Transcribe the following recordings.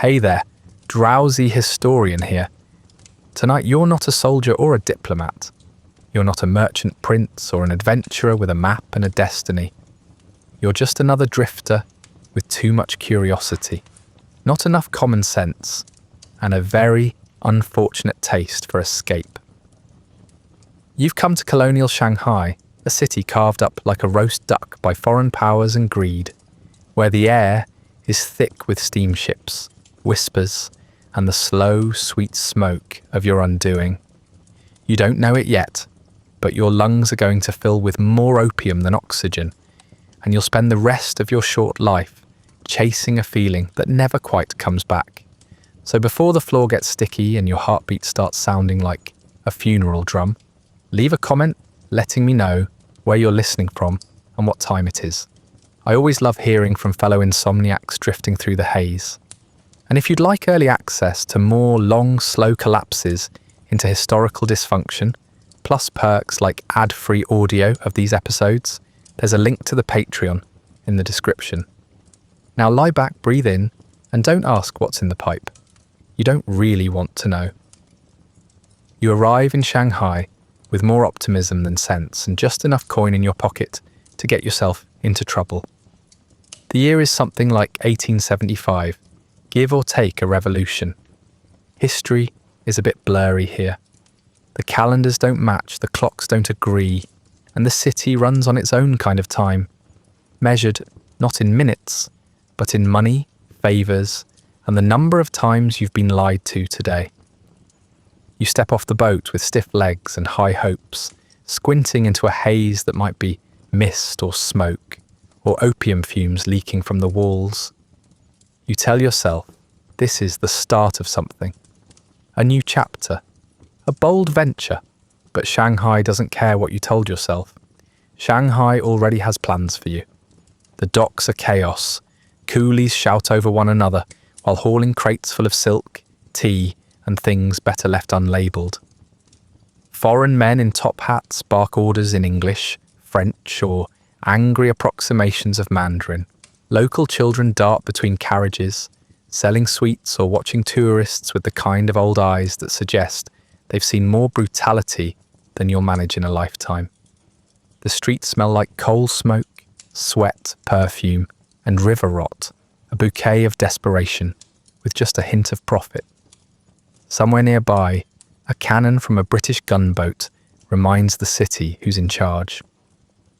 Hey there, Drowsy Historian here. Tonight you're not a soldier or a diplomat. You're not a merchant prince or an adventurer with a map and a destiny. You're just another drifter with too much curiosity, not enough common sense, and a very unfortunate taste for escape. You've come to Colonial Shanghai, a city carved up like a roast duck by foreign powers and greed, where the air is thick with steamships, whispers, and the slow, sweet smoke of your undoing. You don't know it yet, but your lungs are going to fill with more opium than oxygen, and you'll spend the rest of your short life chasing a feeling that never quite comes back. So before the floor gets sticky and your heartbeat starts sounding like a funeral drum, leave a comment letting me know where you're listening from and what time it is. I always love hearing from fellow insomniacs drifting through the haze. And if you'd like early access to more long, slow collapses into historical dysfunction, plus perks like ad-free audio of these episodes, there's a link to the Patreon in the description. Now lie back, breathe in, and don't ask what's in the pipe. You don't really want to know. You arrive in Shanghai with more optimism than sense and just enough coin in your pocket to get yourself into trouble. The year is something like 1875, give or take a revolution. History is a bit blurry here. The calendars don't match, the clocks don't agree, and the city runs on its own kind of time, measured not in minutes, but in money, favours, and the number of times you've been lied to today. You step off the boat with stiff legs and high hopes, squinting into a haze that might be mist or smoke, or opium fumes leaking from the walls. You tell yourself this is the start of something, a new chapter, a bold venture, but Shanghai doesn't care what you told yourself. Shanghai already has plans for you. The docks are chaos, coolies shout over one another while hauling crates full of silk, tea, and things better left unlabelled. Foreign men in top hats bark orders in English, French, or angry approximations of Mandarin. Local children dart between carriages, selling sweets or watching tourists with the kind of old eyes that suggest they've seen more brutality than you'll manage in a lifetime. The streets smell like coal smoke, sweat, perfume, and river rot, a bouquet of desperation with just a hint of profit. Somewhere nearby, a cannon from a British gunboat reminds the city who's in charge.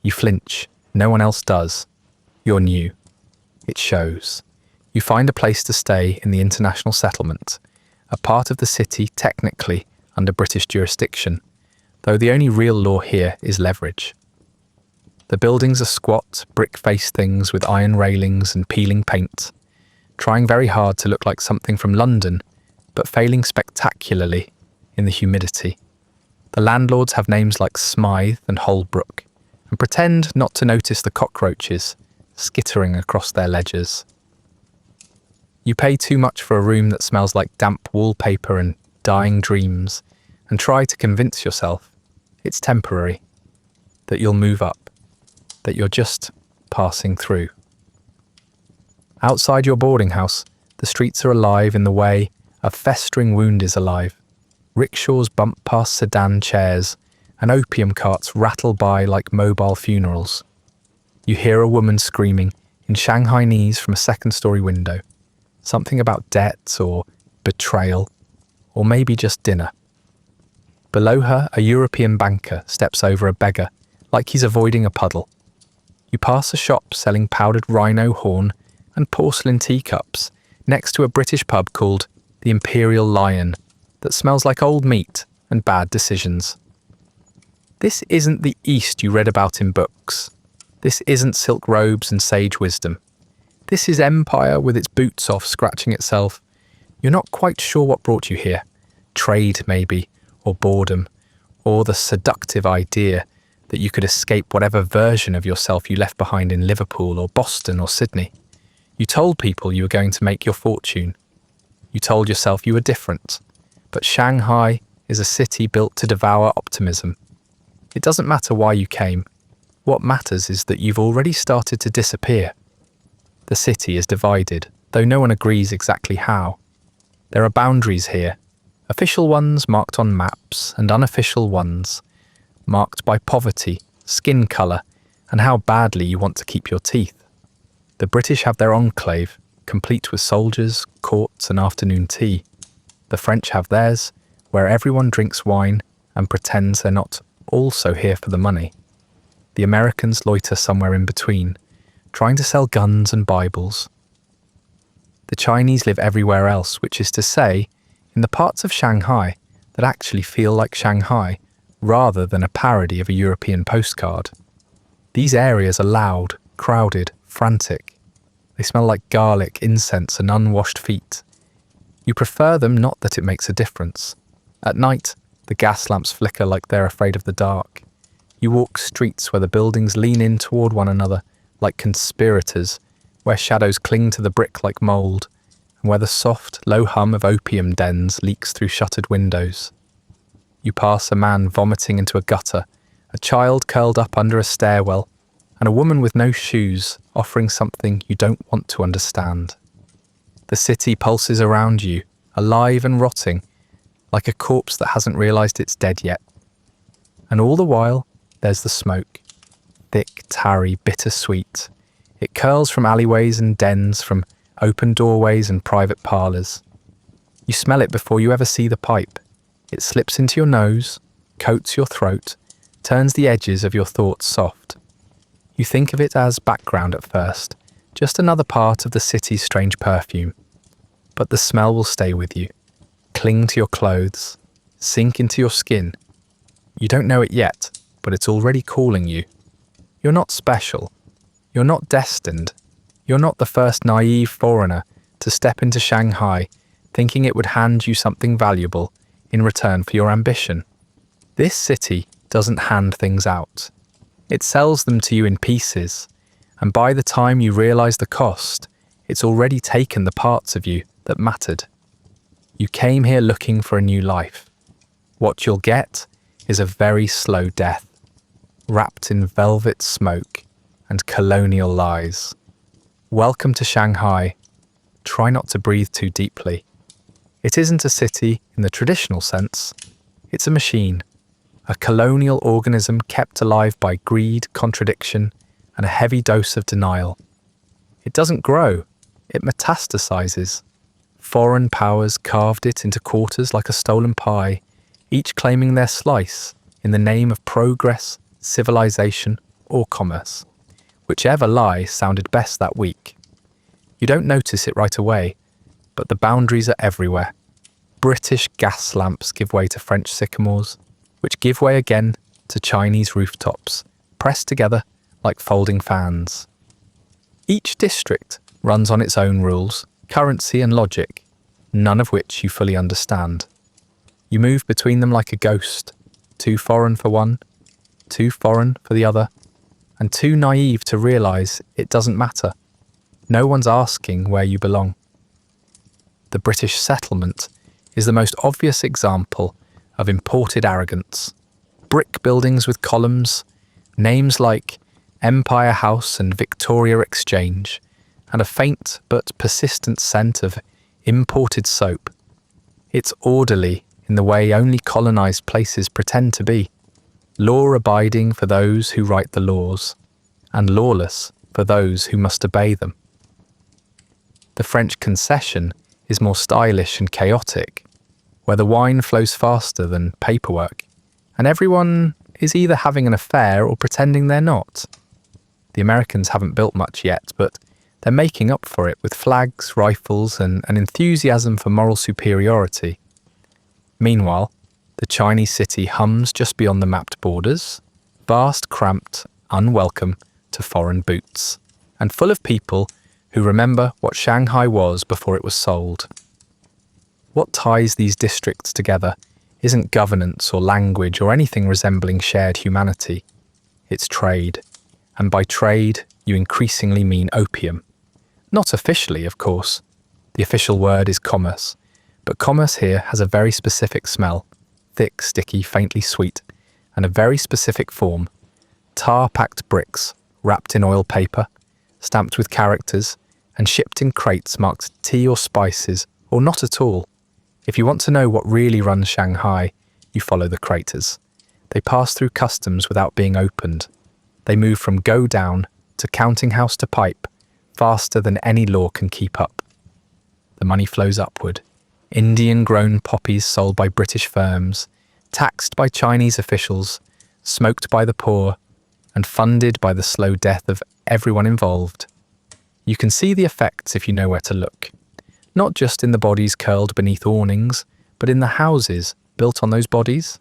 You flinch. No one else does. You're new. It shows. You find a place to stay in the international settlement, a part of the city technically under British jurisdiction, though the only real law here is leverage. The buildings are squat, brick-faced things with iron railings and peeling paint, trying very hard to look like something from London, but failing spectacularly in the humidity. The landlords have names like Smythe and Holbrook, and pretend not to notice the cockroaches skittering across their ledgers. You pay too much for a room that smells like damp wallpaper and dying dreams, and try to convince yourself it's temporary, that you'll move up, that you're just passing through. Outside your boarding house, the streets are alive in the way a festering wound is alive. Rickshaws bump past sedan chairs, and opium carts rattle by like mobile funerals. You hear a woman screaming in Shanghainese from a second-story window, something about debt or betrayal, or maybe just dinner. Below her, a European banker steps over a beggar like he's avoiding a puddle. You pass a shop selling powdered rhino horn and porcelain teacups next to a British pub called the Imperial Lion that smells like old meat and bad decisions. This isn't the East you read about in books. This isn't silk robes and sage wisdom. This is empire with its boots off scratching itself. You're not quite sure what brought you here. Trade, maybe, or boredom, or the seductive idea that you could escape whatever version of yourself you left behind in Liverpool or Boston or Sydney. You told people you were going to make your fortune. You told yourself you were different. But Shanghai is a city built to devour optimism. It doesn't matter why you came. What matters is that you've already started to disappear. The city is divided. though no one agrees exactly how. There are boundaries here, official ones marked on maps and unofficial ones marked by poverty, skin colour, and how badly you want to keep your teeth. The British have their enclave, complete with soldiers, courts and afternoon tea. The French have theirs, where everyone drinks wine and pretends they're not also here for the money. The Americans loiter somewhere in between, trying to sell guns and Bibles. The Chinese live everywhere else, which is to say, in the parts of Shanghai that actually feel like Shanghai, rather than a parody of a European postcard. These areas are loud, crowded, frantic. They smell like garlic, incense and unwashed feet. You prefer them, not that it makes a difference. At night, the gas lamps flicker like they're afraid of the dark. You walk streets where the buildings lean in toward one another like conspirators, where shadows cling to the brick like mould, and where the soft, low hum of opium dens leaks through shuttered windows. You pass a man vomiting into a gutter, a child curled up under a stairwell, and a woman with no shoes offering something you don't want to understand. The city pulses around you, alive and rotting, like a corpse that hasn't realised it's dead yet. And all the while, there's the smoke. Thick, tarry, bittersweet. It curls from alleyways and dens, from open doorways and private parlours. You smell it before you ever see the pipe. It slips into your nose, coats your throat, turns the edges of your thoughts soft. You think of it as background at first, just another part of the city's strange perfume. But the smell will stay with you, cling to your clothes, sink into your skin. You don't know it yet, but it's already calling you. You're not special. You're not destined. You're not the first naive foreigner to step into Shanghai thinking it would hand you something valuable in return for your ambition. This city doesn't hand things out. It sells them to you in pieces, and by the time you realise the cost, it's already taken the parts of you that mattered. You came here looking for a new life. What you'll get is a very slow death, wrapped in velvet smoke and colonial lies. Welcome to Shanghai. Try not to breathe too deeply. It isn't a city in the traditional sense. It's a machine, a colonial organism kept alive by greed, contradiction, and a heavy dose of denial. It doesn't grow, it metastasizes. Foreign powers carved it into quarters like a stolen pie, each claiming their slice in the name of progress, civilization, or commerce. Whichever lie sounded best that week. You don't notice it right away, but the boundaries are everywhere. British gas lamps give way to French sycamores, which give way again to Chinese rooftops, pressed together like folding fans. Each district runs on its own rules, currency and logic, none of which you fully understand. You move between them like a ghost, too foreign for one, too foreign for the other, and too naive to realise it doesn't matter. No one's asking where you belong. The British settlement is the most obvious example of imported arrogance. Brick buildings with columns, names like Empire House and Victoria Exchange, and a faint but persistent scent of imported soap. It's orderly in the way only colonised places pretend to be, law-abiding for those who write the laws, and lawless for those who must obey them. The French concession is more stylish and chaotic, where the wine flows faster than paperwork, and everyone is either having an affair or pretending they're not. The Americans haven't built much yet, but they're making up for it with flags, rifles, and an enthusiasm for moral superiority. Meanwhile, the Chinese city hums just beyond the mapped borders, vast, cramped, unwelcome to foreign boots, and full of people who remember what Shanghai was before it was sold. What ties these districts together isn't governance or language or anything resembling shared humanity. It's trade, and by trade you increasingly mean opium. Not officially, of course. The official word is commerce, but commerce here has a very specific smell, thick, sticky, faintly sweet, and a very specific form. Tar-packed bricks, wrapped in oil paper, stamped with characters, and shipped in crates marked tea or spices, or not at all. If you want to know what really runs Shanghai, you follow the craters. They pass through customs without being opened. They move from go down to counting house to pipe faster than any law can keep up. The money flows upward. Indian-grown poppies sold by British firms, taxed by Chinese officials, smoked by the poor, and funded by the slow death of everyone involved. You can see the effects if you know where to look. Not just in the bodies curled beneath awnings, but in the houses built on those bodies.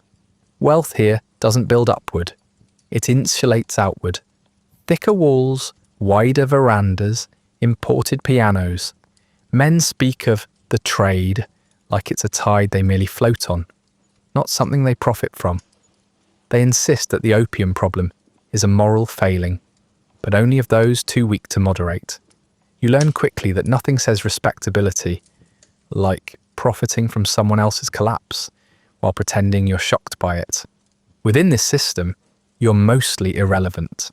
Wealth here doesn't build upward. It insulates outward. Thicker walls, wider verandas, imported pianos. Men speak of the trade like it's a tide they merely float on, not something they profit from. They insist that the opium problem is a moral failing, but only of those too weak to moderate. You learn quickly that nothing says respectability like profiting from someone else's collapse while pretending you're shocked by it. Within this system, you're mostly irrelevant.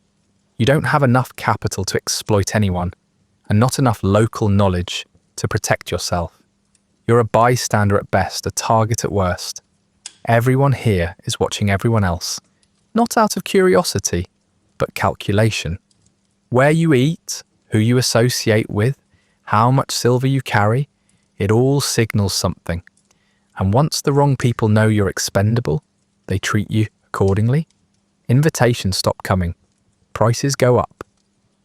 You don't have enough capital to exploit anyone, and not enough local knowledge to protect yourself. You're a bystander at best, a target at worst. Everyone here is watching everyone else, not out of curiosity, but calculation. Where you eat, who you associate with, how much silver you carry, it all signals something. And once the wrong people know you're expendable, they treat you accordingly. Invitations stop coming. Prices go up.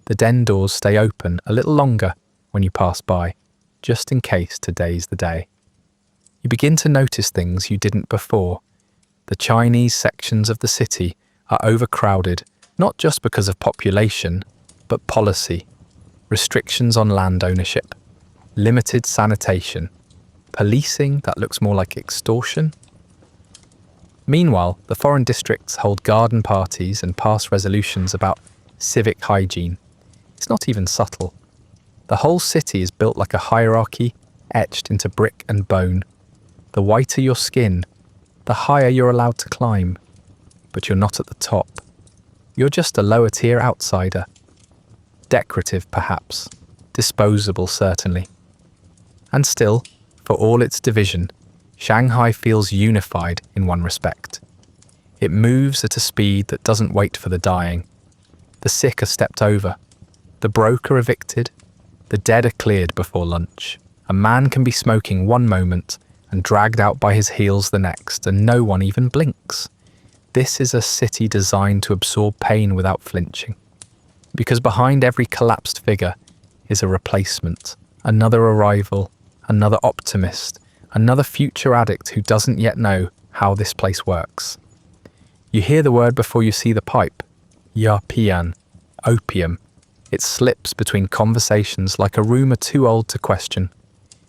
The den doors stay open a little longer when you pass by, just in case today's the day. You begin to notice things you didn't before. The Chinese sections of the city are overcrowded, not just because of population, but policy. Restrictions on land ownership, limited sanitation, policing that looks more like extortion. Meanwhile, the foreign districts hold garden parties and pass resolutions about civic hygiene. It's not even subtle. The whole city is built like a hierarchy etched into brick and bone. The whiter your skin, the higher you're allowed to climb. But you're not at the top. You're just a lower tier outsider. Decorative, perhaps. Disposable, certainly. And still, for all its division, Shanghai feels unified in one respect. It moves at a speed that doesn't wait for the dying. The sick are stepped over. The broke are evicted. The dead are cleared before lunch. A man can be smoking one moment and dragged out by his heels the next, and no one even blinks. This is a city designed to absorb pain without flinching. Because behind every collapsed figure is a replacement, another arrival, another optimist, another future addict who doesn't yet know how this place works. You hear the word before you see the pipe. Opium, opium. It slips between conversations like a rumour too old to question.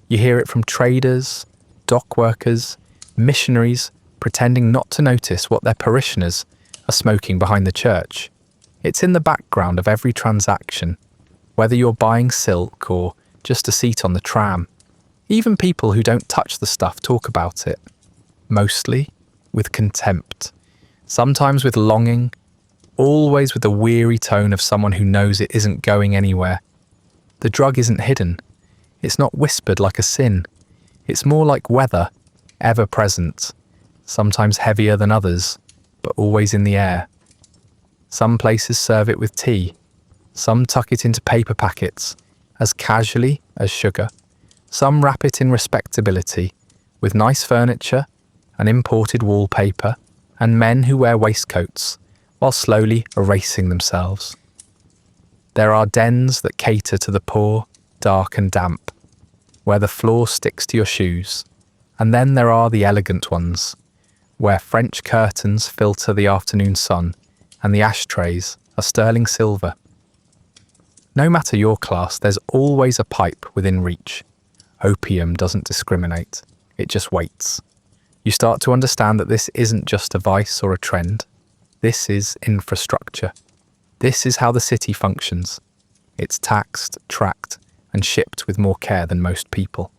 You hear it from traders, dock workers, missionaries pretending not to notice what their parishioners are smoking behind the church. It's in the background of every transaction, whether you're buying silk or just a seat on the tram. Even people who don't touch the stuff talk about it, mostly with contempt, sometimes with longing, always with the weary tone of someone who knows it isn't going anywhere. The drug isn't hidden. It's not whispered like a sin. It's more like weather, ever present, sometimes heavier than others, but always in the air. Some places serve it with tea. Some tuck it into paper packets, as casually as sugar. Some wrap it in respectability, with nice furniture and imported wallpaper, and men who wear waistcoats, while slowly erasing themselves. There are dens that cater to the poor, dark and damp, where the floor sticks to your shoes. And then there are the elegant ones, where French curtains filter the afternoon sun and the ashtrays are sterling silver. No matter your class, there's always a pipe within reach. Opium doesn't discriminate, it just waits. You start to understand that this isn't just a vice or a trend. This is infrastructure. This is how the city functions. It's taxed, tracked, and shipped with more care than most people.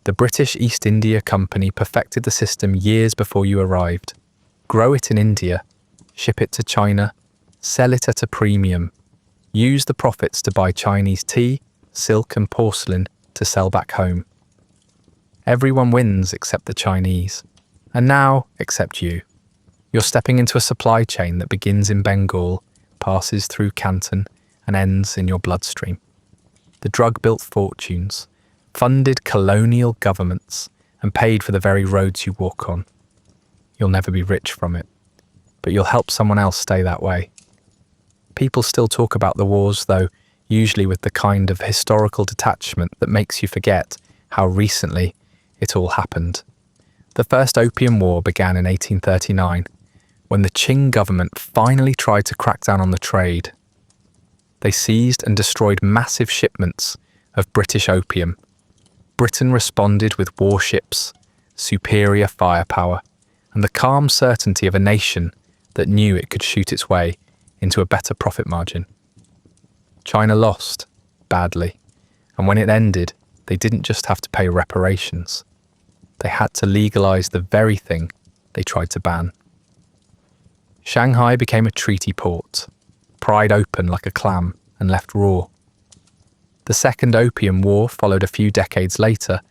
The British East India Company perfected the system years before you arrived. Grow it in India, ship it to China, sell it at a premium, use the profits to buy Chinese tea, silk and porcelain to sell back home. Everyone wins except the Chinese, and now except you. You're stepping into a supply chain that begins in Bengal, passes through Canton, and ends in your bloodstream. The drug built fortunes, funded colonial governments, and paid for the very roads you walk on. You'll never be rich from it, but you'll help someone else stay that way. People still talk about the wars, though, usually with the kind of historical detachment that makes you forget how recently it all happened. The first Opium War began in 1839, when the Qing government finally tried to crack down on the trade. They seized and destroyed massive shipments of British opium. Britain responded with warships, superior firepower, and the calm certainty of a nation that knew it could shoot its way into a better profit margin. China lost, badly, and when it ended, they didn't just have to pay reparations. They had to legalize the very thing they tried to ban. Shanghai became a treaty port, pried open like a clam and left raw. The Second Opium War followed a few decades later,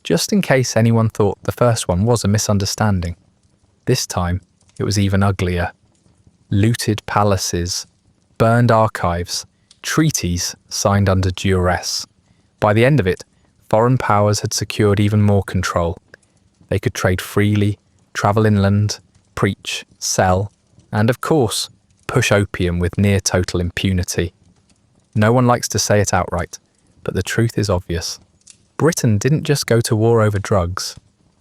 just in case anyone thought the first one was a misunderstanding. This time, it was even uglier. Looted palaces, burned archives, treaties signed under duress. By the end of it, foreign powers had secured even more control. They could trade freely, travel inland, preach, sell, and of course, push opium with near total impunity. No one likes to say it outright, but the truth is obvious. Britain didn't just go to war over drugs.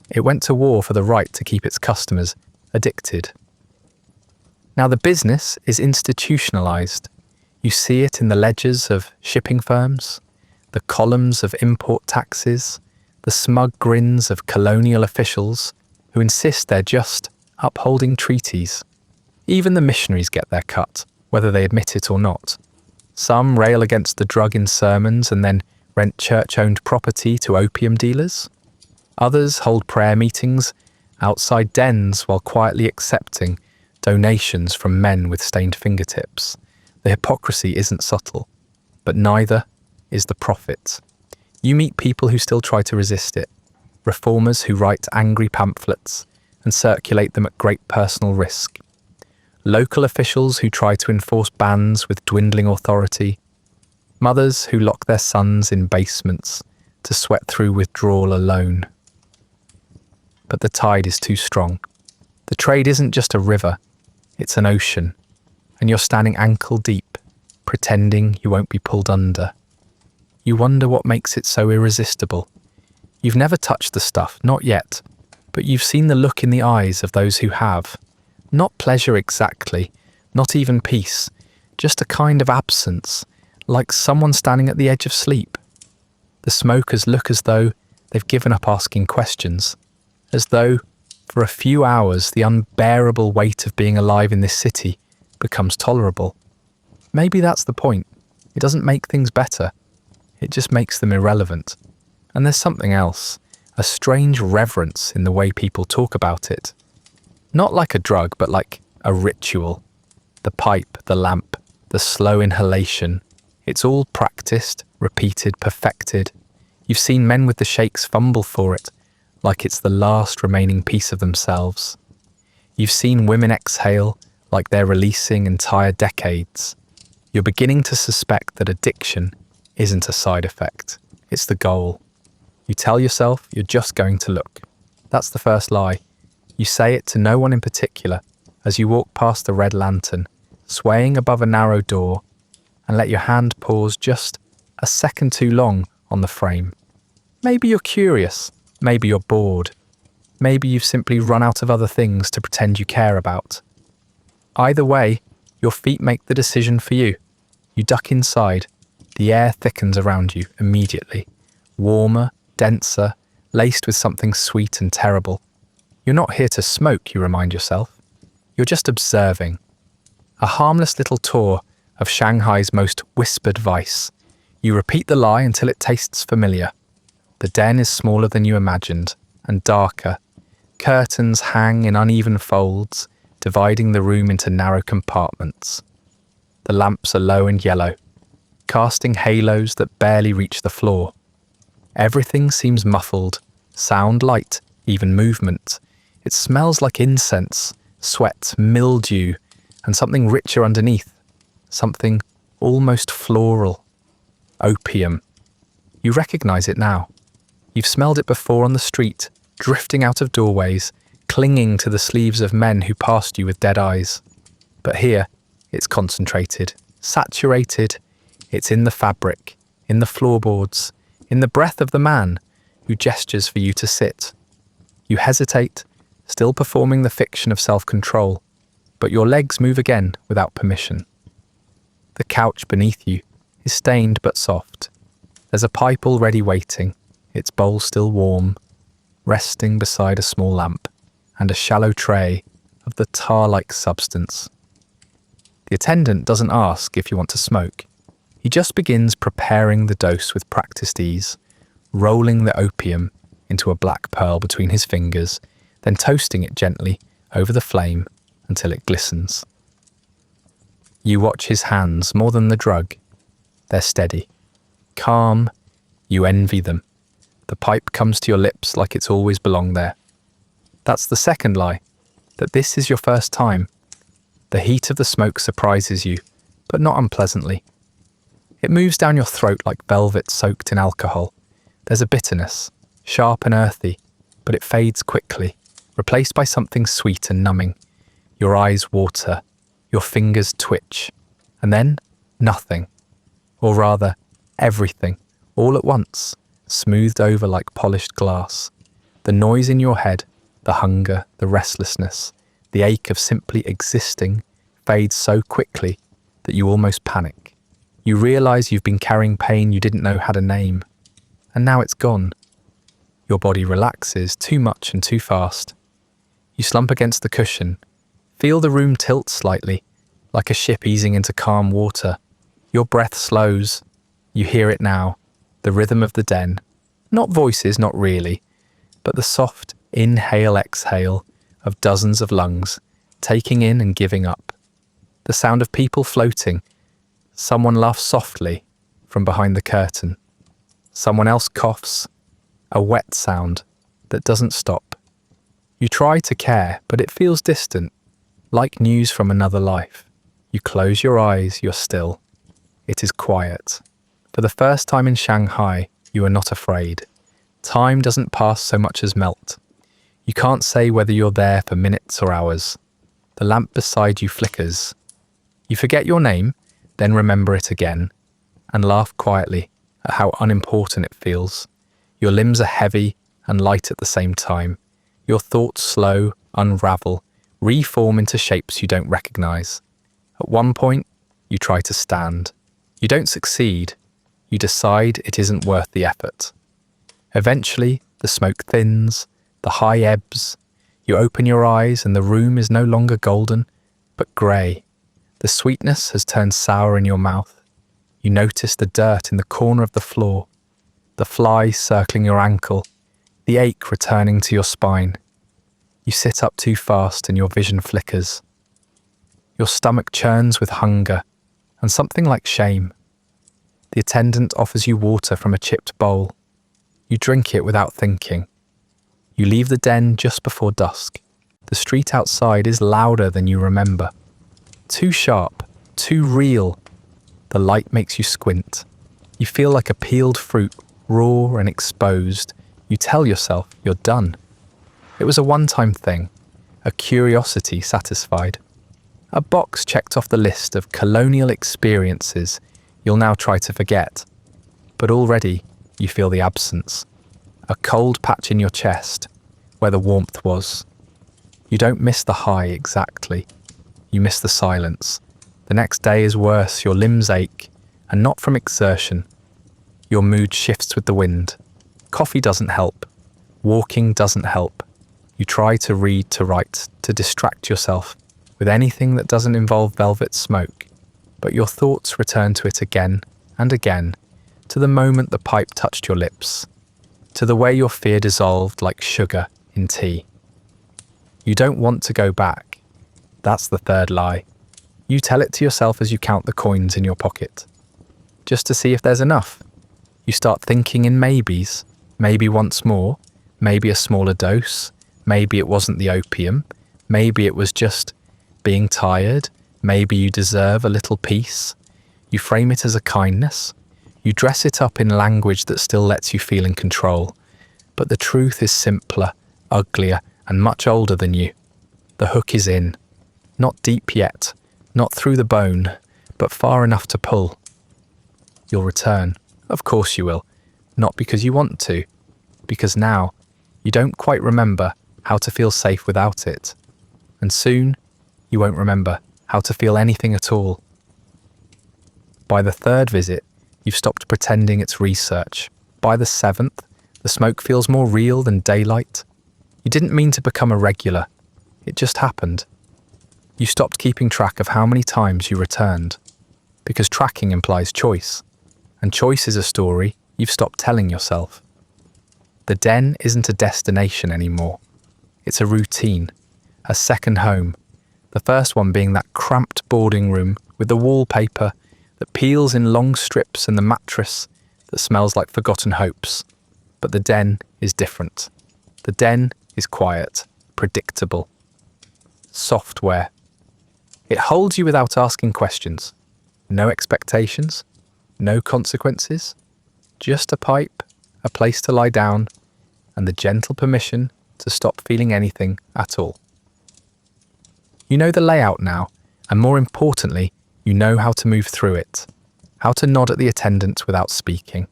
It went to war for the right to keep its customers addicted. Now the business is institutionalized. You see it in the ledgers of shipping firms, the columns of import taxes, the smug grins of colonial officials who insist they're just upholding treaties. Even the missionaries get their cut, whether they admit it or not. Some rail against the drug in sermons and then rent church-owned property to opium dealers. Others hold prayer meetings outside dens while quietly accepting donations from men with stained fingertips. The hypocrisy isn't subtle, but neither is the profit. You meet people who still try to resist it, reformers who write angry pamphlets and circulate them at great personal risk, local officials who try to enforce bans with dwindling authority, mothers who lock their sons in basements to sweat through withdrawal alone. But the tide is too strong. The trade isn't just a river, it's an ocean, and you're standing ankle deep, pretending you won't be pulled under. You wonder what makes it so irresistible. You've never touched the stuff, not yet, but you've seen the look in the eyes of those who have. Not pleasure exactly, not even peace, just a kind of absence, like someone standing at the edge of sleep. The smokers look as though they've given up asking questions, as though, for a few hours, the unbearable weight of being alive in this city becomes tolerable. Maybe that's the point. It doesn't make things better. It just makes them irrelevant. And there's something else, a strange reverence in the way people talk about it. Not like a drug, but like a ritual. The pipe, the lamp, the slow inhalation. It's all practiced, repeated, perfected. You've seen men with the shakes fumble for it, like it's the last remaining piece of themselves. You've seen women exhale like they're releasing entire decades. You're beginning to suspect that addiction isn't a side effect. It's the goal. You tell yourself you're just going to look. That's the first lie. You say it to no one in particular as you walk past the red lantern, swaying above a narrow door, and let your hand pause just a second too long on the frame. Maybe you're curious. Maybe you're bored. Maybe you've simply run out of other things to pretend you care about. Either way, your feet make the decision for you. You duck inside. The air thickens around you immediately. Warmer, denser, laced with something sweet and terrible. You're not here to smoke, you remind yourself. You're just observing. A harmless little tour of Shanghai's most whispered vice. You repeat the lie until it tastes familiar. The den is smaller than you imagined, and darker. Curtains hang in uneven folds, dividing the room into narrow compartments. The lamps are low and yellow. casting halos that barely reach the floor. Everything seems muffled, sound light, even movement. It smells like incense, sweat, mildew, and something richer underneath, something almost floral. Opium. You recognize it now. You've smelled it before on the street, drifting out of doorways, clinging to the sleeves of men who passed you with dead eyes. But here, it's concentrated, saturated. It's in the fabric, in the floorboards, in the breath of the man who gestures for you to sit. You hesitate, still performing the fiction of self-control, but your legs move again without permission. The couch beneath you is stained but soft. There's a pipe already waiting, its bowl still warm, resting beside a small lamp and a shallow tray of the tar-like substance. The attendant doesn't ask if you want to smoke. He just begins preparing the dose with practiced ease, rolling the opium into a black pearl between his fingers, then toasting it gently over the flame until it glistens. You watch his hands more than the drug. They're steady, calm. You envy them. The pipe comes to your lips like it's always belonged there. That's the second lie, that this is your first time. The heat of the smoke surprises you, but not unpleasantly. It moves down your throat like velvet soaked in alcohol. There's a bitterness, sharp and earthy, but it fades quickly, replaced by something sweet and numbing. Your eyes water, your fingers twitch, and then nothing. Or rather, everything, all at once, smoothed over like polished glass. The noise in your head, the hunger, the restlessness, the ache of simply existing fades so quickly that you almost panic. You realize you've been carrying pain you didn't know had a name, and now it's gone. Your body relaxes too much and too fast. You slump against the cushion, feel the room tilt slightly, like a ship easing into calm water. Your breath slows. You hear it now, the rhythm of the den. Not voices, not really, but the soft inhale-exhale of dozens of lungs, taking in and giving up. The sound of people floating. Someone laughs softly from behind the curtain. Someone else coughs, a wet sound that doesn't stop. You try to care, but it feels distant, like news from another life. You close your eyes, you're still. It is quiet. For the first time in Shanghai, you are not afraid. Time doesn't pass so much as melt. You can't say whether you're there for minutes or hours. The lamp beside you flickers. You forget your name, then remember it again, and laugh quietly at how unimportant it feels. Your limbs are heavy and light at the same time. Your thoughts slow, unravel, reform into shapes you don't recognize. At one point, you try to stand. You don't succeed. You decide it isn't worth the effort. Eventually, the smoke thins, the high ebbs. You open your eyes and the room is no longer golden, but grey. The sweetness has turned sour in your mouth. You notice the dirt in the corner of the floor, the fly circling your ankle, the ache returning to your spine. You sit up too fast and your vision flickers. Your stomach churns with hunger and something like shame. The attendant offers you water from a chipped bowl. You drink it without thinking. You leave the den just before dusk. The street outside is louder than you remember. Too sharp, too real. The light makes you squint. You feel like a peeled fruit, raw and exposed. You tell yourself you're done. It was a one-time thing, a curiosity satisfied. A box checked off the list of colonial experiences you'll now try to forget. But already you feel the absence. A cold patch in your chest, where the warmth was. You don't miss the high exactly. You miss the silence. The next day is worse, your limbs ache, and not from exertion. Your mood shifts with the wind. Coffee doesn't help. Walking doesn't help. You try to read, to write, to distract yourself with anything that doesn't involve velvet smoke, but your thoughts return to it again and again, to the moment the pipe touched your lips, to the way your fear dissolved like sugar in tea. You don't want to go back. That's the third lie. You tell it to yourself as you count the coins in your pocket. just to see if there's enough. You start thinking in maybes. Maybe once more, maybe a smaller dose, maybe it wasn't the opium, maybe it was just being tired, maybe you deserve a little peace. You frame it as a kindness. You dress it up in language that still lets you feel in control. But the truth is simpler, uglier, and much older than you. The hook is in. Not deep yet, not through the bone, but far enough to pull. You'll return. Of course you will. Not because you want to. Because now, you don't quite remember how to feel safe without it. And soon, you won't remember how to feel anything at all. By the third visit, you've stopped pretending it's research. By the seventh, the smoke feels more real than daylight. You didn't mean to become a regular. It just happened. You stopped keeping track of how many times you returned. Because tracking implies choice. And choice is a story you've stopped telling yourself. The den isn't a destination anymore. It's a routine, a second home. The first one being that cramped boarding room with the wallpaper that peels in long strips and the mattress that smells like forgotten hopes. But the den is different. The den is quiet, predictable. Software. It holds you without asking questions. No expectations, no consequences. Just a pipe, a place to lie down, and the gentle permission to stop feeling anything at all. You know the layout now, and more importantly, you know how to move through it, how to nod at the attendant without speaking,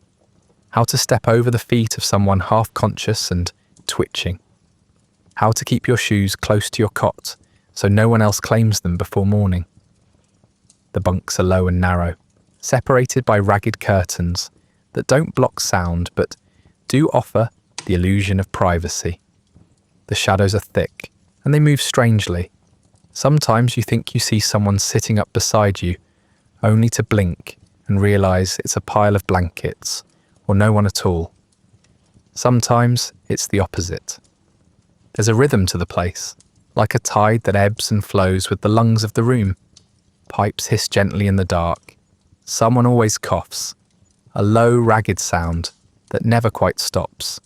how to step over the feet of someone half-conscious and twitching, how to keep your shoes close to your cot so no one else claims them before morning. The bunks are low and narrow, separated by ragged curtains that don't block sound but do offer the illusion of privacy. The shadows are thick, and they move strangely. Sometimes you think you see someone sitting up beside you, only to blink and realise it's a pile of blankets, or no one at all. Sometimes it's the opposite. There's a rhythm to the place, like a tide that ebbs and flows with the lungs of the room. Pipes hiss gently in the dark. Someone always coughs, a low, ragged sound that never quite stops.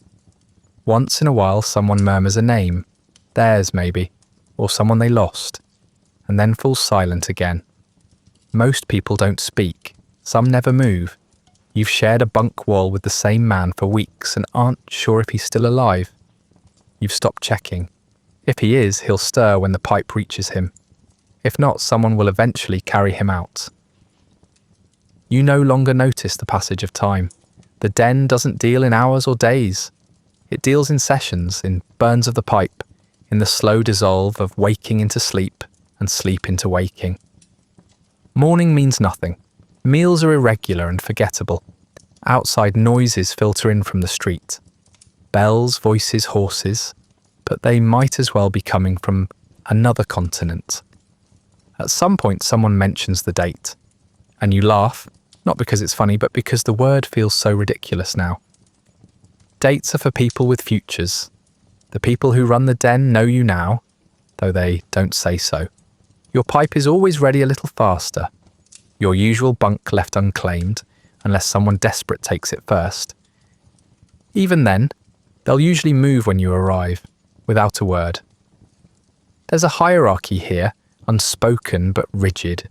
Once in a while someone murmurs a name, theirs maybe, or someone they lost, and then falls silent again. Most people don't speak, some never move. You've shared a bunk wall with the same man for weeks and aren't sure if he's still alive. You've stopped checking. If he is, he'll stir when the pipe reaches him. If not, someone will eventually carry him out. You no longer notice the passage of time. The den doesn't deal in hours or days. It deals in sessions, in burns of the pipe, in the slow dissolve of waking into sleep and sleep into waking. Morning means nothing. Meals are irregular and forgettable. Outside noises filter in from the street. Bells, voices, horses, but they might as well be coming from another continent. At some point someone mentions the date, and you laugh, not because it's funny, but because the word feels so ridiculous now. Dates are for people with futures. The people who run the den know you now, though they don't say so. Your pipe is always ready a little faster. Your usual bunk left unclaimed, unless someone desperate takes it first. Even then, they'll usually move when you arrive, without a word. There's a hierarchy here, unspoken but rigid.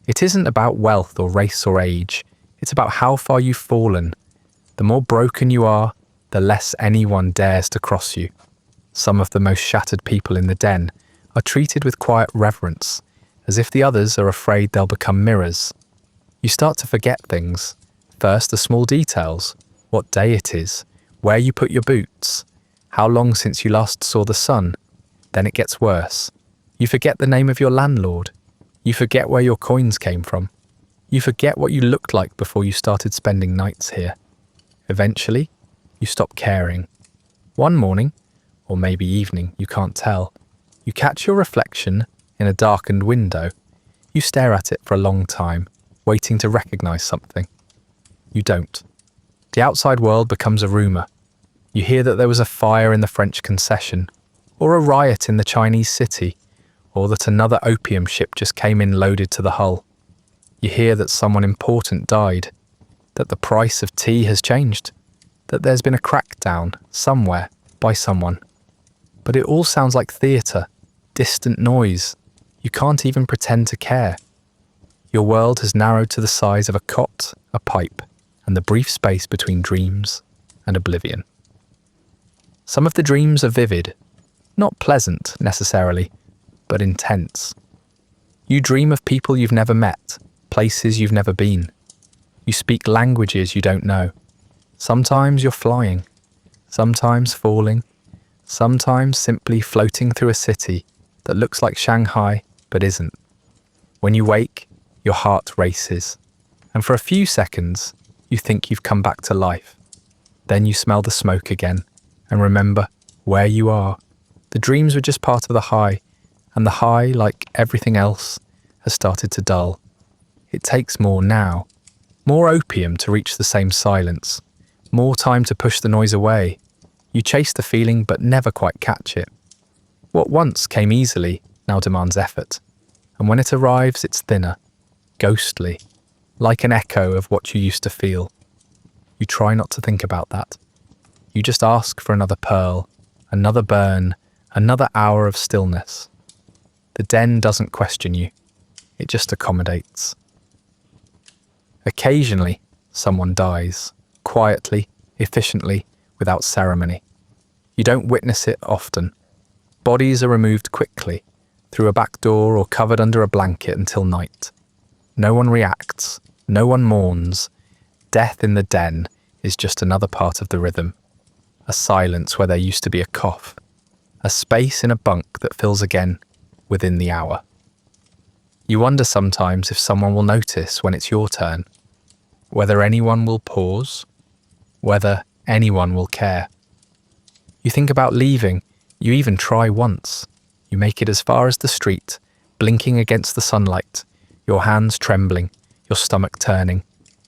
It isn't about wealth or race or age. It's about how far you've fallen. The more broken you are, the less anyone dares to cross you. Some of the most shattered people in the den are treated with quiet reverence, as if the others are afraid they'll become mirrors. You start to forget things. First, the small details, what day it is, where you put your boots, how long since you last saw the sun. Then it gets worse. You forget the name of your landlord. You forget where your coins came from. You forget what you looked like before you started spending nights here. Eventually, you stop caring. One morning, or maybe evening, you can't tell, you catch your reflection in a darkened window. You stare at it for a long time, waiting to recognize something. You don't. The outside world becomes a rumor. You hear that there was a fire in the French concession, or a riot in the Chinese city, or that another opium ship just came in loaded to the hull. You hear that someone important died, that the price of tea has changed, that there's been a crackdown somewhere by someone. But it all sounds like theatre, distant noise. You can't even pretend to care. Your world has narrowed to the size of a cot, a pipe, and the brief space between dreams and oblivion. Some of the dreams are vivid, not pleasant necessarily, but intense. You dream of people you've never met, places you've never been. You speak languages you don't know. Sometimes you're flying, sometimes falling, sometimes simply floating through a city that looks like Shanghai but isn't. When you wake, your heart races, and for a few seconds, you think you've come back to life. Then you smell the smoke again and remember where you are. The dreams were just part of the high, and the high, like everything else, has started to dull. It takes more now, more opium to reach the same silence, more time to push the noise away. You chase the feeling but never quite catch it. What once came easily now demands effort, and when it arrives it's thinner, ghostly, like an echo of what you used to feel. You try not to think about that. You just ask for another pearl, another burn, another hour of stillness. The den doesn't question you, it just accommodates. Occasionally, someone dies, quietly, efficiently, without ceremony. You don't witness it often. Bodies are removed quickly, through a back door or covered under a blanket until night. No one reacts, no one mourns. Death in the den is just another part of the rhythm. A silence where there used to be a cough. A space in a bunk that fills again within the hour. You wonder sometimes if someone will notice when it's your turn, whether anyone will pause, whether anyone will care. You think about leaving, you even try once. You make it as far as the street, blinking against the sunlight, your hands trembling, your stomach turning.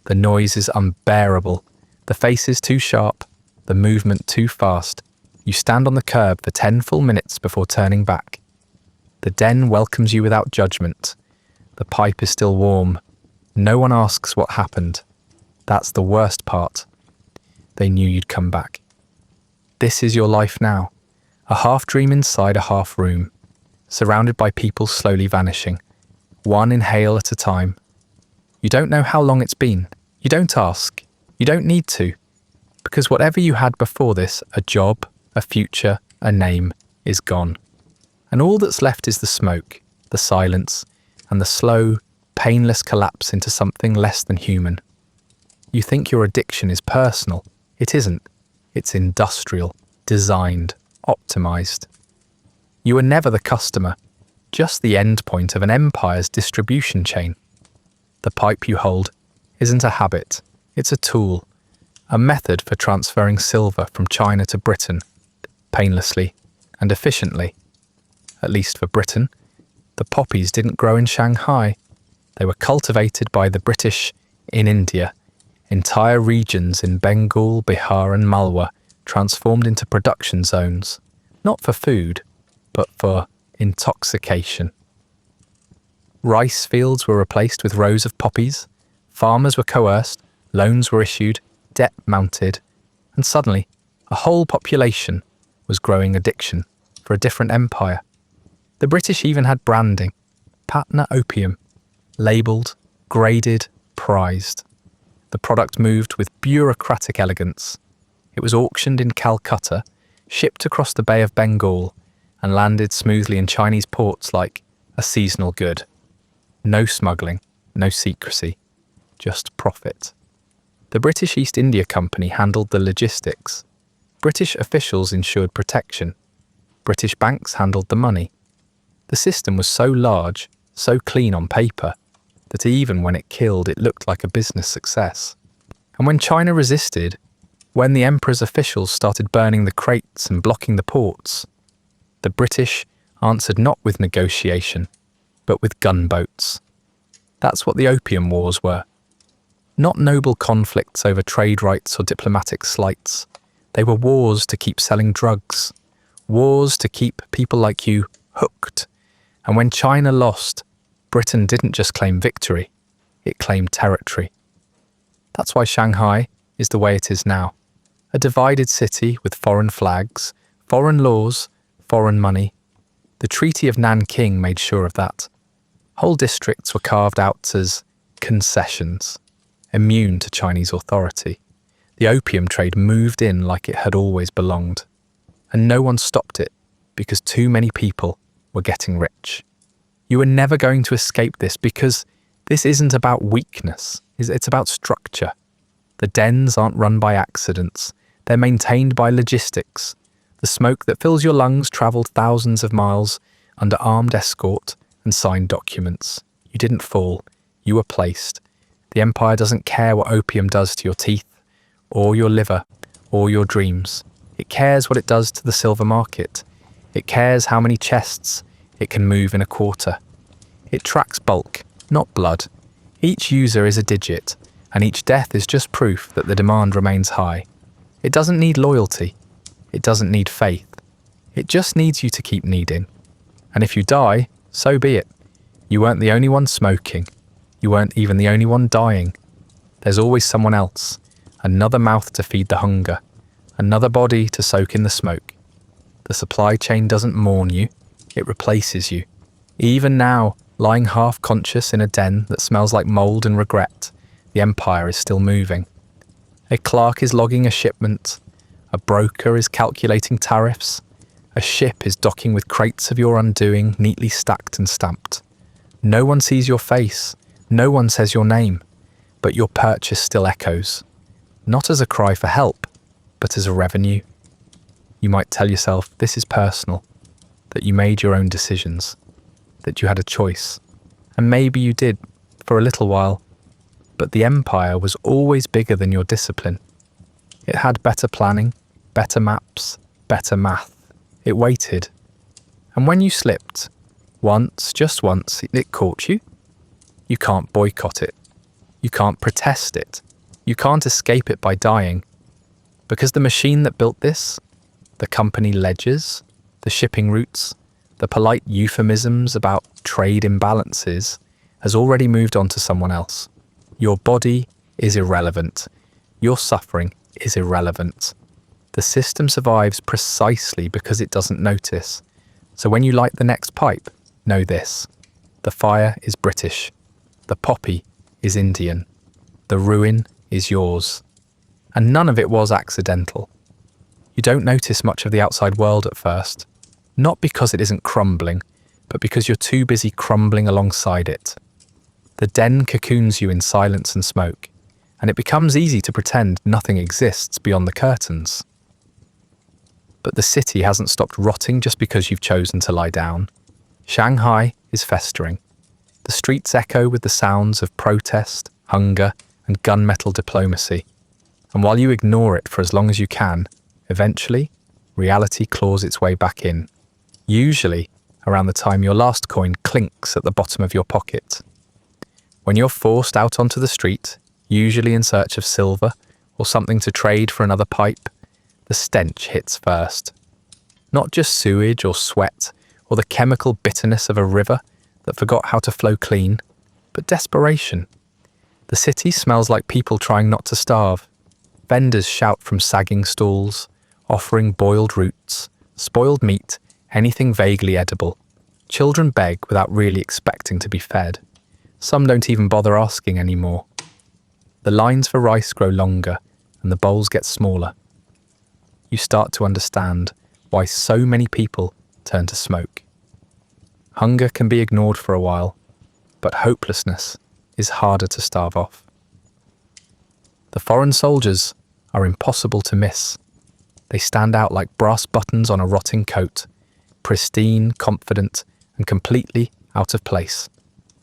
The noise is unbearable, the face is too sharp, the movement too fast. You stand on the curb for 10 full minutes before turning back. The den welcomes you without judgment. The pipe is still warm. No one asks what happened. That's the worst part. They knew you'd come back. This is your life now. A half dream inside a half room, surrounded by people slowly vanishing, one inhale at a time. You don't know how long it's been. You don't ask. You don't need to. Because whatever you had before this, a job, a future, a name, is gone. And all that's left is the smoke, the silence, and the slow, painless collapse into something less than human. You think your addiction is personal. It isn't. It's industrial, designed, optimized. You are never the customer, just the endpoint of an empire's distribution chain. The pipe you hold isn't a habit, it's a tool, a method for transferring silver from China to Britain, painlessly and efficiently. At least for Britain, the poppies didn't grow in Shanghai. They were cultivated by the British in India. Entire regions in Bengal, Bihar and Malwa transformed into production zones, not for food, but for intoxication. Rice fields were replaced with rows of poppies, farmers were coerced, loans were issued, debt mounted, and suddenly a whole population was growing addiction for a different empire. The British even had branding, Patna Opium, labelled, graded, prized. The product moved with bureaucratic elegance. It was auctioned in Calcutta, shipped across the Bay of Bengal, and landed smoothly in Chinese ports like a seasonal good. No smuggling, no secrecy, just profit. The British East India Company handled the logistics. British officials ensured protection. British banks handled the money. The system was so large, so clean on paper, that even when it killed, it looked like a business success. And when China resisted, when the emperor's officials started burning the crates and blocking the ports, the British answered not with negotiation, but with gunboats. That's what the Opium Wars were. Not noble conflicts over trade rights or diplomatic slights. They were wars to keep selling drugs, wars to keep people like you hooked. And when China lost, Britain didn't just claim victory, it claimed territory. That's why Shanghai is the way it is now. A divided city with foreign flags, foreign laws, foreign money. The Treaty of Nanking made sure of that. Whole districts were carved out as concessions, immune to Chinese authority. The opium trade moved in like it had always belonged. And no one stopped it because too many people were getting rich. You were never going to escape this because this isn't about weakness, it's about structure. The dens aren't run by accidents, they're maintained by logistics. The smoke that fills your lungs travelled thousands of miles under armed escort and signed documents. You didn't fall, you were placed. The empire doesn't care what opium does to your teeth, or your liver, or your dreams. It cares what it does to the silver market. It cares how many chests it can move in a quarter. It tracks bulk, not blood. Each user is a digit, and each death is just proof that the demand remains high. It doesn't need loyalty. It doesn't need faith. It just needs you to keep needing. And if you die, so be it. You weren't the only one smoking. You weren't even the only one dying. There's always someone else, another mouth to feed the hunger, another body to soak in the smoke. The supply chain doesn't mourn you, it replaces you. Even now, lying half-conscious in a den that smells like mould and regret, the empire is still moving. A clerk is logging a shipment, a broker is calculating tariffs, a ship is docking with crates of your undoing neatly stacked and stamped. No one sees your face, no one says your name, but your purchase still echoes, not as a cry for help, but as a revenue. You might tell yourself this is personal, that you made your own decisions, that you had a choice, and maybe you did for a little while, but the empire was always bigger than your discipline. It had better planning, better maps, better math. It waited. And when you slipped, once, just once, it caught you. You can't boycott it. You can't protest it. You can't escape it by dying. Because the machine that built this, the company ledgers, the shipping routes, the polite euphemisms about trade imbalances, has already moved on to someone else. Your body is irrelevant. Your suffering is irrelevant. The system survives precisely because it doesn't notice. So when you light the next pipe, know this. The fire is British. The poppy is Indian. The ruin is yours. And none of it was accidental. You don't notice much of the outside world at first, not because it isn't crumbling, but because you're too busy crumbling alongside it. The den cocoons you in silence and smoke, and it becomes easy to pretend nothing exists beyond the curtains. But the city hasn't stopped rotting just because you've chosen to lie down. Shanghai is festering. The streets echo with the sounds of protest, hunger, and gunmetal diplomacy. And while you ignore it for as long as you can, eventually, reality claws its way back in. Usually, around the time your last coin clinks at the bottom of your pocket. When you're forced out onto the street, usually in search of silver or something to trade for another pipe, the stench hits first. Not just sewage or sweat or the chemical bitterness of a river that forgot how to flow clean, but desperation. The city smells like people trying not to starve. Vendors shout from sagging stalls, offering boiled roots, spoiled meat, anything vaguely edible. Children beg without really expecting to be fed. Some don't even bother asking anymore. The lines for rice grow longer and the bowls get smaller. You start to understand why so many people turn to smoke. Hunger can be ignored for a while, but hopelessness is harder to starve off. The foreign soldiers are impossible to miss. They stand out like brass buttons on a rotting coat, pristine, confident, and completely out of place.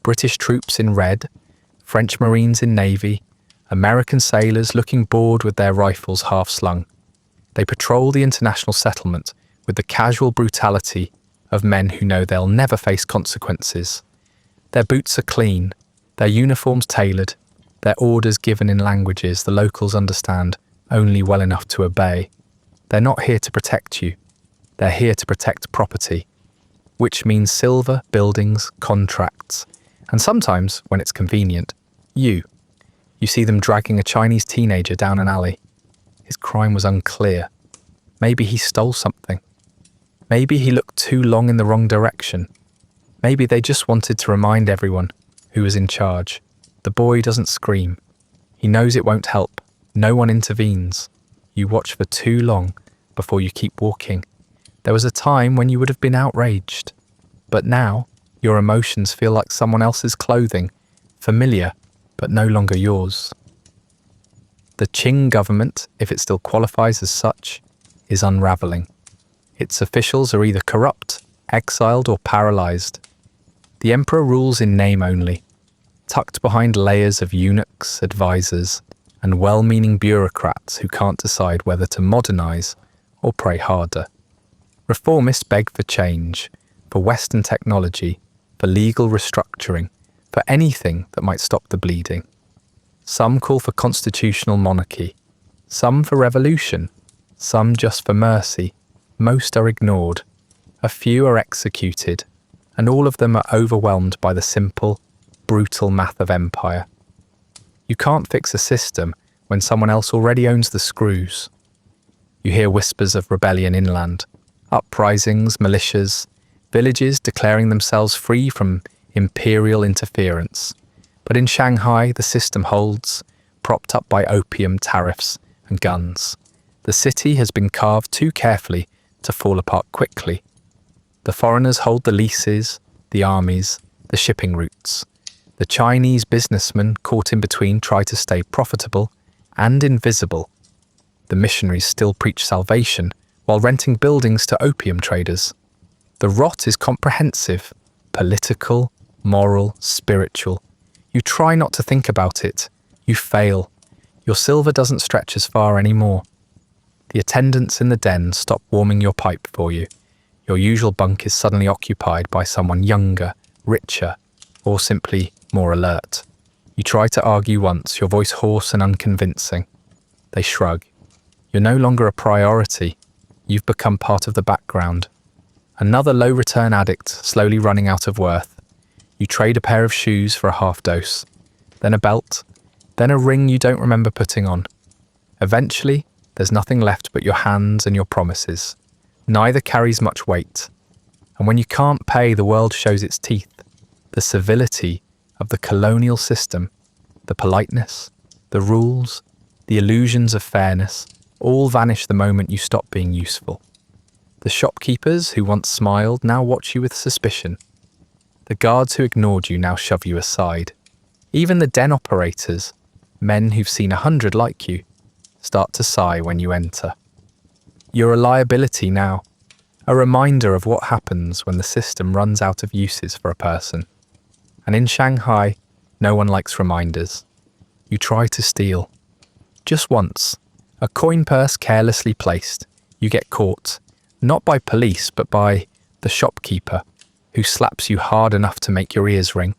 British troops in red, French Marines in navy, American sailors looking bored with their rifles half-slung. They patrol the international settlement with the casual brutality of men who know they'll never face consequences. Their boots are clean, their uniforms tailored, their orders given in languages the locals understand only well enough to obey. They're not here to protect you. They're here to protect property, which means silver, buildings, contracts, and sometimes, when it's convenient, you. You see them dragging a Chinese teenager down an alley. His crime was unclear. Maybe he stole something. Maybe he looked too long in the wrong direction. Maybe they just wanted to remind everyone who was in charge. The boy doesn't scream. He knows it won't help. No one intervenes. You watch for too long before you keep walking. There was a time when you would have been outraged. But now, your emotions feel like someone else's clothing, familiar, but no longer yours. The Qing government, if it still qualifies as such, is unravelling. Its officials are either corrupt, exiled, or paralysed. The emperor rules in name only, tucked behind layers of eunuchs, advisors, and well-meaning bureaucrats who can't decide whether to modernise or pray harder. Reformists beg for change, for Western technology, for legal restructuring, for anything that might stop the bleeding. Some call for constitutional monarchy, some for revolution, some just for mercy. Most are ignored, a few are executed, and all of them are overwhelmed by the simple, brutal math of empire. You can't fix a system when someone else already owns the screws. You hear whispers of rebellion inland, uprisings, militias, villages declaring themselves free from imperial interference. But in Shanghai, the system holds, propped up by opium, tariffs, and guns. The city has been carved too carefully to fall apart quickly. The foreigners hold the leases, the armies, the shipping routes. The Chinese businessmen caught in between try to stay profitable and invisible. The missionaries still preach salvation while renting buildings to opium traders. The rot is comprehensive, political, moral, spiritual. You try not to think about it. You fail. Your silver doesn't stretch as far anymore. The attendants in the den stop warming your pipe for you. Your usual bunk is suddenly occupied by someone younger, richer, or simply more alert. You try to argue once, your voice hoarse and unconvincing. They shrug. You're no longer a priority. You've become part of the background. Another low-return addict slowly running out of worth. You trade a pair of shoes for a half dose, then a belt, then a ring you don't remember putting on. Eventually, there's nothing left but your hands and your promises. Neither carries much weight. And when you can't pay, the world shows its teeth. The civility of the colonial system, the politeness, the rules, the illusions of fairness, all vanish the moment you stop being useful. The shopkeepers who once smiled now watch you with suspicion. The guards who ignored you now shove you aside. Even the den operators, men who've seen 100 like you, start to sigh when you enter. You're a liability now, a reminder of what happens when the system runs out of uses for a person. And in Shanghai, no one likes reminders. You try to steal. Just once, a coin purse carelessly placed, you get caught, not by police but by the shopkeeper, who slaps you hard enough to make your ears ring.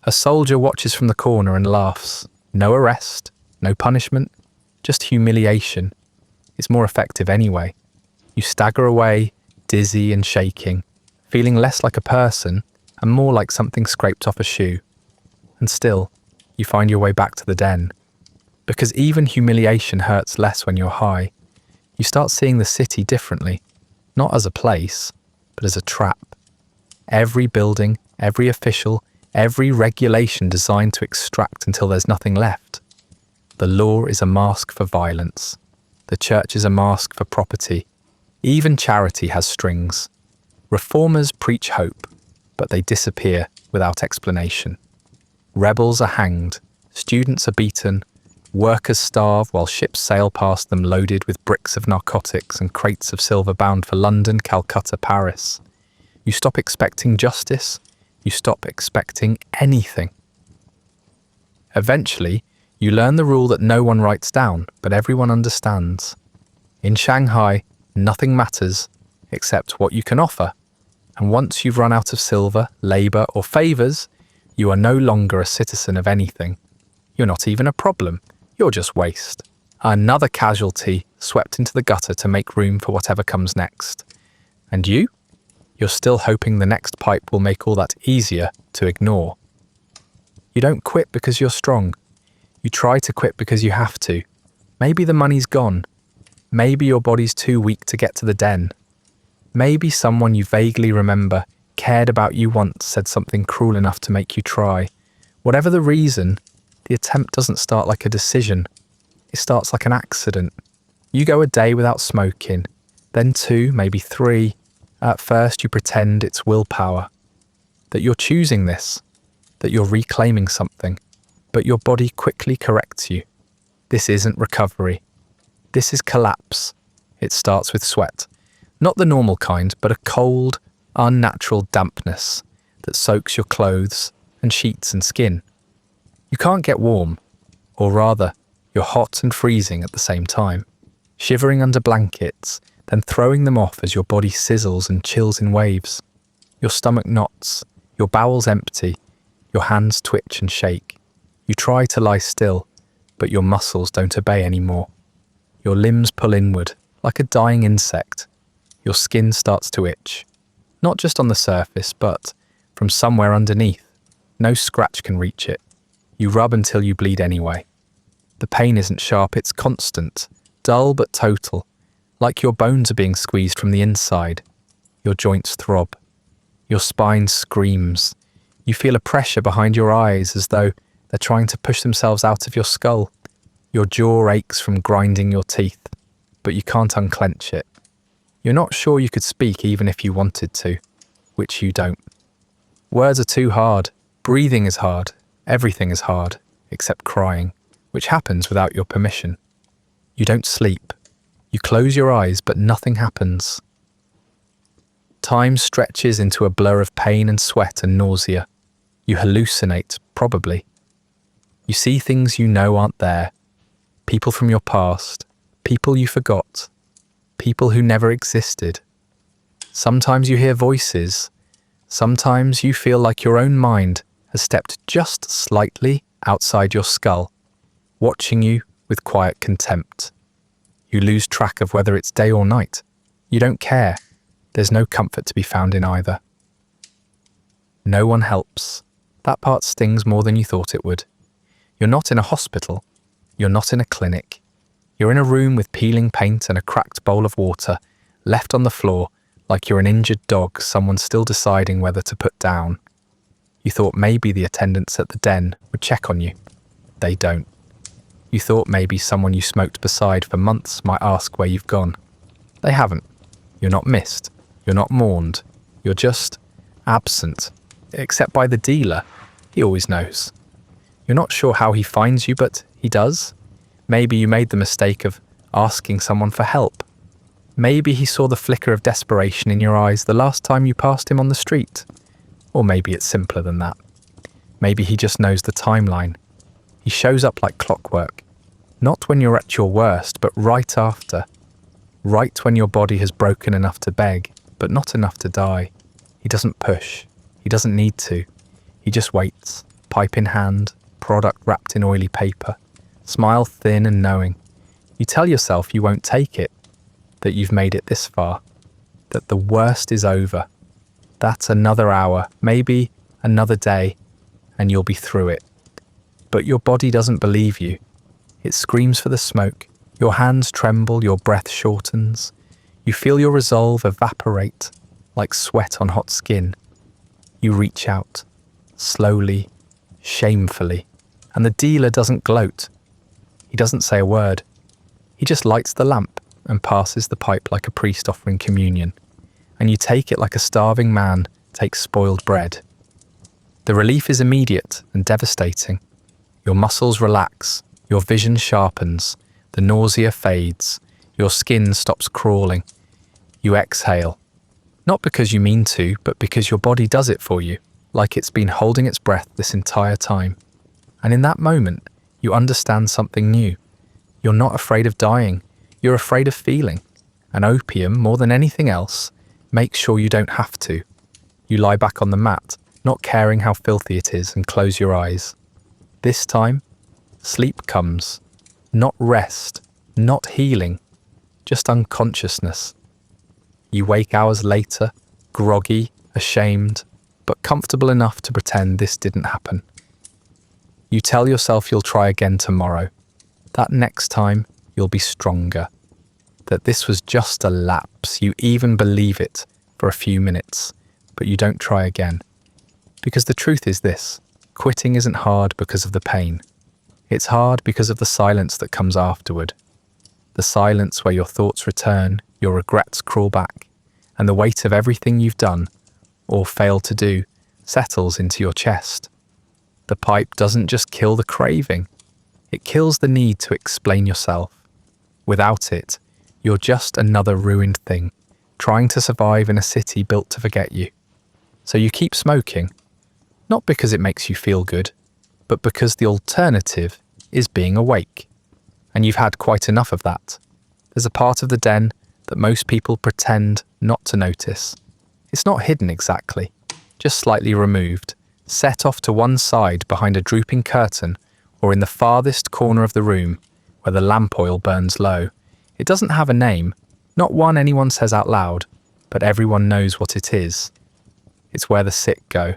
A soldier watches from the corner and laughs. No arrest, no punishment, just humiliation. It's more effective anyway. You stagger away, dizzy and shaking, feeling less like a person and more like something scraped off a shoe. And still, you find your way back to the den. Because even humiliation hurts less when you're high. You start seeing the city differently, not as a place, but as a trap. Every building, every official, every regulation designed to extract until there's nothing left. The law is a mask for violence. The church is a mask for property. Even charity has strings. Reformers preach hope, but they disappear without explanation. Rebels are hanged, students are beaten, workers starve while ships sail past them loaded with bricks of narcotics and crates of silver bound for London, Calcutta, Paris. You stop expecting justice, you stop expecting anything. Eventually, you learn the rule that no one writes down, but everyone understands. In Shanghai, nothing matters except what you can offer. And once you've run out of silver, labour, or favours, you are no longer a citizen of anything. You're not even a problem. You're just waste. Another casualty swept into the gutter to make room for whatever comes next. And you? You're still hoping the next pipe will make all that easier to ignore. You don't quit because you're strong. You try to quit because you have to. Maybe the money's gone. Maybe your body's too weak to get to the den. Maybe someone you vaguely remember cared about you once said something cruel enough to make you try. Whatever the reason, the attempt doesn't start like a decision. It starts like an accident. You go a day without smoking, then 2, maybe 3. At first you pretend it's willpower, that you're choosing this, that you're reclaiming something, but your body quickly corrects you. This isn't recovery. This is collapse. It starts with sweat. Not the normal kind, but a cold, unnatural dampness that soaks your clothes and sheets and skin. You can't get warm, or rather, you're hot and freezing at the same time, shivering under blankets, then throwing them off as your body sizzles and chills in waves. Your stomach knots, your bowels empty, your hands twitch and shake. You try to lie still, but your muscles don't obey anymore. Your limbs pull inward, like a dying insect. Your skin starts to itch. Not just on the surface, but from somewhere underneath. No scratch can reach it. You rub until you bleed anyway. The pain isn't sharp, it's constant, dull but total, like your bones are being squeezed from the inside. Your joints throb. Your spine screams. You feel a pressure behind your eyes as though they're trying to push themselves out of your skull. Your jaw aches from grinding your teeth, but you can't unclench it. You're not sure you could speak even if you wanted to, which you don't. Words are too hard. Breathing is hard. Everything is hard, except crying, which happens without your permission. You don't sleep. You close your eyes, but nothing happens. Time stretches into a blur of pain and sweat and nausea. You hallucinate, probably. You see things you know aren't there. People from your past. People you forgot. People who never existed. Sometimes you hear voices. Sometimes you feel like your own mind has stepped just slightly outside your skull, watching you with quiet contempt. You lose track of whether it's day or night. You don't care. There's no comfort to be found in either. No one helps. That part stings more than you thought it would. You're not in a hospital. You're not in a clinic. You're in a room with peeling paint and a cracked bowl of water, left on the floor like you're an injured dog someone's still deciding whether to put down. You thought maybe the attendants at the den would check on you. They don't. You thought maybe someone you smoked beside for months might ask where you've gone. They haven't. You're not missed. You're not mourned. You're just absent. Except by the dealer. He always knows. You're not sure how he finds you, but he does. Maybe you made the mistake of asking someone for help. Maybe he saw the flicker of desperation in your eyes the last time you passed him on the street. Or maybe it's simpler than that. Maybe he just knows the timeline. He shows up like clockwork. Not when you're at your worst, but right after. Right when your body has broken enough to beg, but not enough to die. He doesn't push. He doesn't need to. He just waits, pipe in hand, product wrapped in oily paper, smile thin and knowing. You tell yourself you won't take it, that you've made it this far, that the worst is over. That's another hour, maybe another day, and you'll be through it. But your body doesn't believe you. It screams for the smoke. Your hands tremble, your breath shortens. You feel your resolve evaporate like sweat on hot skin. You reach out, slowly, shamefully, and the dealer doesn't gloat. He doesn't say a word. He just lights the lamp and passes the pipe like a priest offering communion, and you take it like a starving man takes spoiled bread. The relief is immediate and devastating. Your muscles relax, your vision sharpens, the nausea fades, your skin stops crawling. You exhale, not because you mean to, but because your body does it for you, like it's been holding its breath this entire time. And in that moment, you understand something new. You're not afraid of dying, you're afraid of feeling. And opium, more than anything else, makes sure you don't have to. You lie back on the mat, not caring how filthy it is, and close your eyes. This time, sleep comes. Not rest, not healing, just unconsciousness. You wake hours later, groggy, ashamed, but comfortable enough to pretend this didn't happen. You tell yourself you'll try again tomorrow, that next time you'll be stronger, that this was just a lapse. You even believe it for a few minutes, but you don't try again. Because the truth is this: quitting isn't hard because of the pain. It's hard because of the silence that comes afterward. The silence where your thoughts return, your regrets crawl back, and the weight of everything you've done or failed to do settles into your chest. The pipe doesn't just kill the craving, it kills the need to explain yourself. Without it, you're just another ruined thing, trying to survive in a city built to forget you. So you keep smoking, not because it makes you feel good, but because the alternative is being awake. And you've had quite enough of that. There's a part of the den that most people pretend not to notice. It's not hidden exactly, just slightly removed, set off to one side behind a drooping curtain or in the farthest corner of the room where the lamp oil burns low. It doesn't have a name, not one anyone says out loud, but everyone knows what it is. It's where the sick go,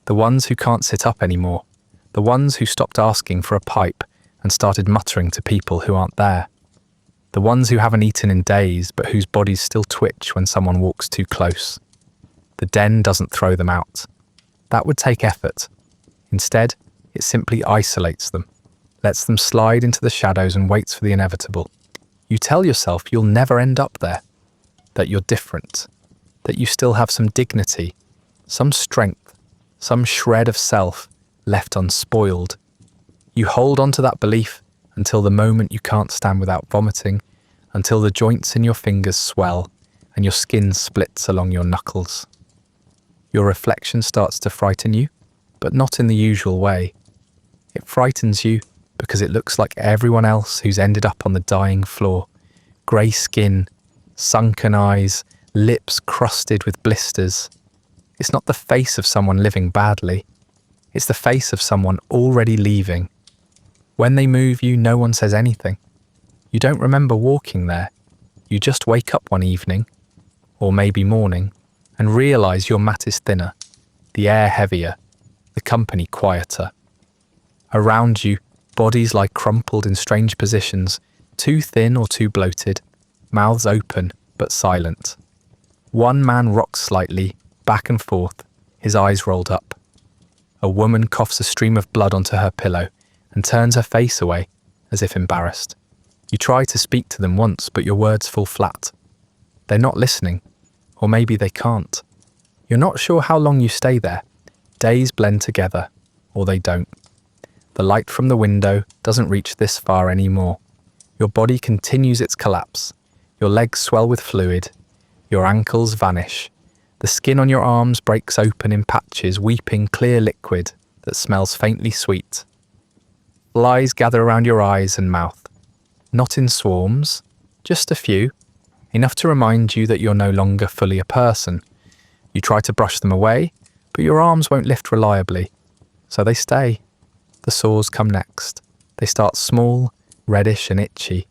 the ones who can't sit up anymore, the ones who stopped asking for a pipe and started muttering to people who aren't there, the ones who haven't eaten in days but whose bodies still twitch when someone walks too close. The den doesn't throw them out. That would take effort. Instead, it simply isolates them, lets them slide into the shadows and waits for the inevitable. You tell yourself you'll never end up there, that you're different, that you still have some dignity, some strength, some shred of self left unspoiled. You hold on to that belief until the moment you can't stand without vomiting, until the joints in your fingers swell and your skin splits along your knuckles. Your reflection starts to frighten you, but not in the usual way. It frightens you because it looks like everyone else who's ended up on the dying floor. Grey skin, sunken eyes, lips crusted with blisters. It's not the face of someone living badly. It's the face of someone already leaving. When they move you, no one says anything. You don't remember walking there. You just wake up one evening, or maybe morning, and realise your mat is thinner, the air heavier, the company quieter. Around you, bodies lie crumpled in strange positions, too thin or too bloated, mouths open but silent. One man rocks slightly, back and forth, his eyes rolled up. A woman coughs a stream of blood onto her pillow and turns her face away, as if embarrassed. You try to speak to them once, but your words fall flat. They're not listening, or maybe they can't. You're not sure how long you stay there. Days blend together, or they don't. The light from the window doesn't reach this far anymore. Your body continues its collapse. Your legs swell with fluid. Your ankles vanish. The skin on your arms breaks open in patches, weeping clear liquid that smells faintly sweet. Flies gather around your eyes and mouth. Not in swarms, just a few, enough to remind you that you're no longer fully a person. You try to brush them away, but your arms won't lift reliably, so they stay. The sores come next. They start small, reddish and itchy.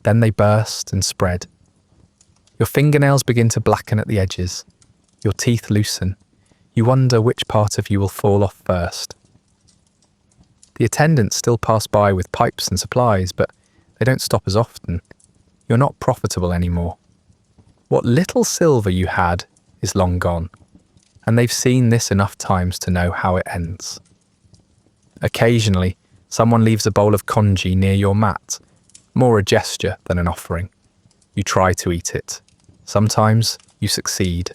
Then they burst and spread. Your fingernails begin to blacken at the edges. Your teeth loosen. You wonder which part of you will fall off first. The attendants still pass by with pipes and supplies, but they don't stop as often. You're not profitable anymore. What little silver you had is long gone, and they've seen this enough times to know how it ends. Occasionally, someone leaves a bowl of congee near your mat, more a gesture than an offering. You try to eat it. Sometimes you succeed.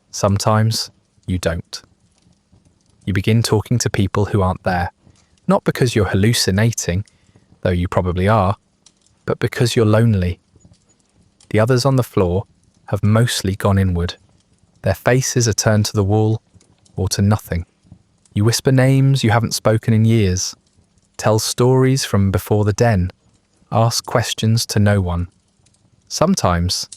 Sometimes you don't. You begin talking to people who aren't there, not because you're hallucinating, though you probably are, but because you're lonely. The others on the floor have mostly gone inward. Their faces are turned to the wall or to nothing. You whisper names you haven't spoken in years, tell stories from before the den, ask questions to no one. Sometimes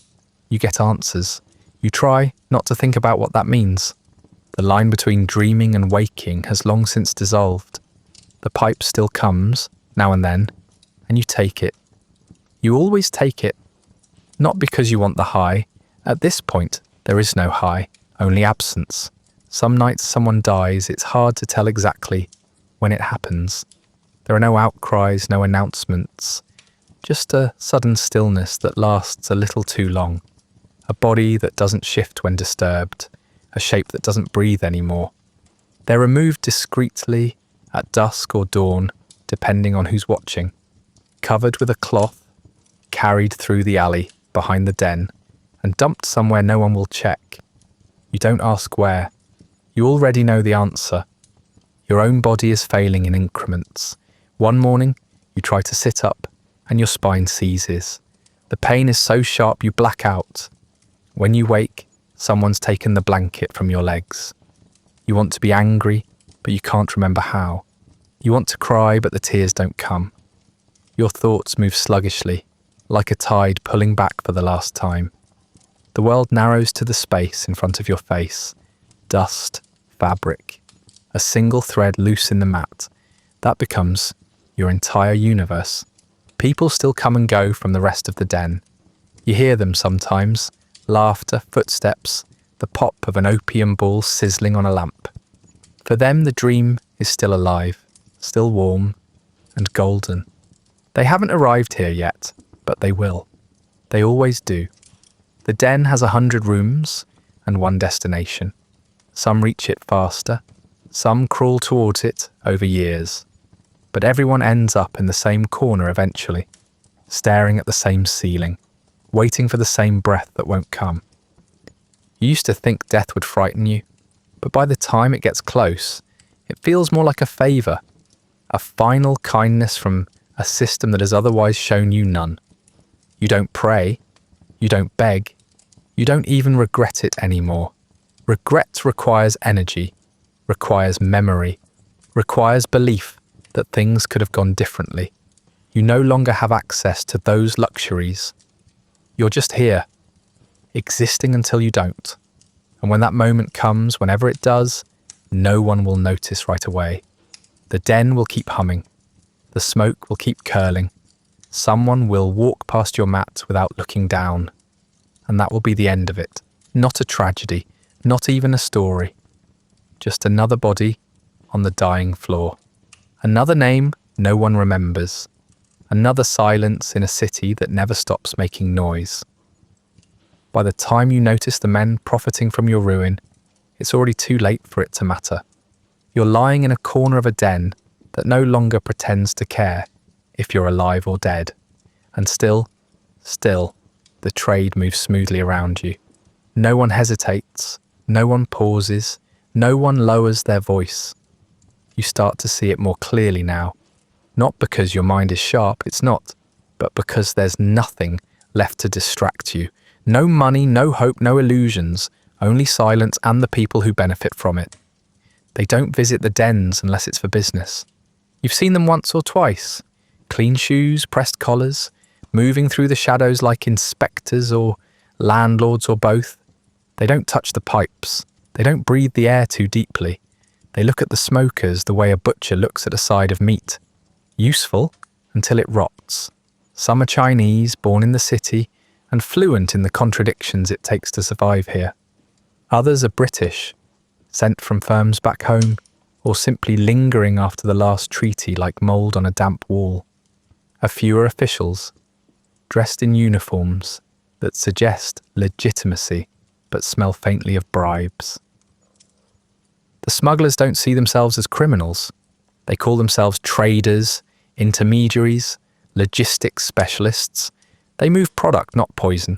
you get answers. You try not to think about what that means. The line between dreaming and waking has long since dissolved. The pipe still comes, now and then, and you take it. You always take it, not because you want the high. At this point, there is no high, only absence. Some nights someone dies, it's hard to tell exactly when it happens. There are no outcries, no announcements, just a sudden stillness that lasts a little too long, a body that doesn't shift when disturbed, a shape that doesn't breathe anymore. They're removed discreetly at dusk or dawn, depending on who's watching, covered with a cloth, carried through the alley behind the den, and dumped somewhere no one will check. You don't ask where. You already know the answer. Your own body is failing in increments. One morning, you try to sit up, and your spine seizes. The pain is so sharp you black out. When you wake, someone's taken the blanket from your legs. You want to be angry, but you can't remember how. You want to cry, but the tears don't come. Your thoughts move sluggishly, like a tide pulling back for the last time. The world narrows to the space in front of your face. Dust, fabric, a single thread loose in the mat. That becomes your entire universe. People still come and go from the rest of the den. You hear them sometimes, laughter, footsteps, the pop of an opium ball sizzling on a lamp. For them, the dream is still alive, still warm and golden. They haven't arrived here yet, but they will. They always do. The den has 100 rooms and one destination. Some reach it faster, some crawl towards it over years. But everyone ends up in the same corner eventually, staring at the same ceiling, waiting for the same breath that won't come. You used to think death would frighten you, but by the time it gets close, it feels more like a favour, a final kindness from a system that has otherwise shown you none. You don't pray, you don't beg, you don't even regret it anymore. Regret requires energy, requires memory, requires belief that things could have gone differently. You no longer have access to those luxuries. You're just here, existing until you don't. And when that moment comes, whenever it does, no one will notice right away. The den will keep humming. The smoke will keep curling. Someone will walk past your mat without looking down. And that will be the end of it. Not a tragedy, not even a story. Just another body on the dying floor. Another name no one remembers. Another silence in a city that never stops making noise. By the time you notice the men profiting from your ruin, it's already too late for it to matter. You're lying in a corner of a den that no longer pretends to care if you're alive or dead. And still, the trade moves smoothly around you. No one hesitates, no one pauses, no one lowers their voice. You start to see it more clearly now. Not because your mind is sharp, it's not, but because there's nothing left to distract you. No money, no hope, no illusions, only silence and the people who benefit from it. They don't visit the dens unless it's for business. You've seen them once or twice. Clean shoes, pressed collars, moving through the shadows like inspectors or landlords or both. They don't touch the pipes. They don't breathe the air too deeply. They look at the smokers the way a butcher looks at a side of meat. Useful until it rots. Some are Chinese, born in the city, and fluent in the contradictions it takes to survive here. Others are British, sent from firms back home, or simply lingering after the last treaty like mould on a damp wall. A few are officials, dressed in uniforms that suggest legitimacy but smell faintly of bribes. The smugglers don't see themselves as criminals. They call themselves traders, intermediaries, logistics specialists. They move product, not poison.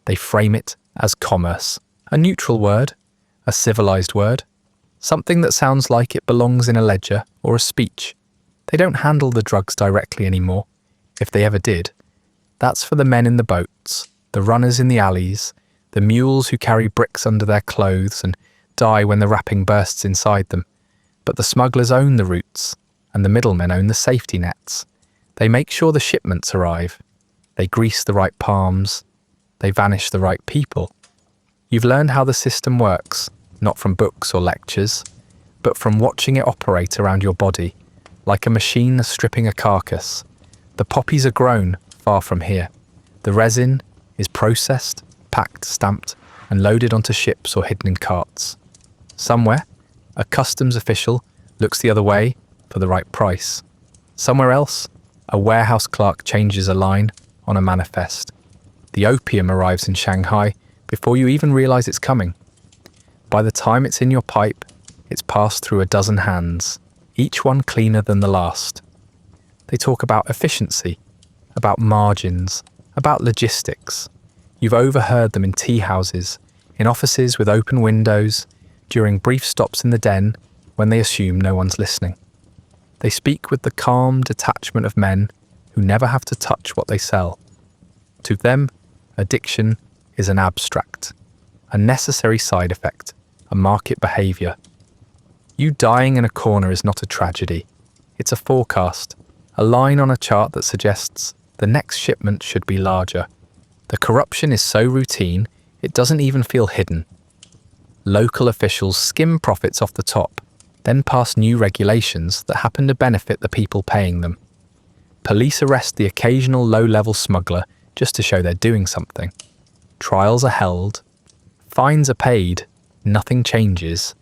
They frame it as commerce, a neutral word, a civilized word, something that sounds like it belongs in a ledger or a speech. They don't handle the drugs directly anymore, if they ever did. That's for the men in the boats, the runners in the alleys, the mules who carry bricks under their clothes and die when the wrapping bursts inside them. But the smugglers own the routes, and the middlemen own the safety nets. They make sure the shipments arrive. They grease the right palms. They vanish the right people. You've learned how the system works, not from books or lectures, but from watching it operate around your body, like a machine stripping a carcass. The poppies are grown far from here. The resin is processed, packed, stamped, and loaded onto ships or hidden in carts. Somewhere, a customs official looks the other way for the right price. Somewhere else, a warehouse clerk changes a line on a manifest. The opium arrives in Shanghai before you even realize it's coming. By the time it's in your pipe, it's passed through a dozen hands, each one cleaner than the last. They talk about efficiency, about margins, about logistics. You've overheard them in tea houses, in offices with open windows, during brief stops in the den when they assume no one's listening. They speak with the calm detachment of men who never have to touch what they sell. To them, addiction is an abstract, a necessary side effect, a market behaviour. You dying in a corner is not a tragedy. It's a forecast, a line on a chart that suggests the next shipment should be larger. The corruption is so routine, it doesn't even feel hidden. Local officials skim profits off the top, then pass new regulations that happen to benefit the people paying them. Police arrest the occasional low-level smuggler just to show they're doing something. Trials are held, fines are paid, nothing changes.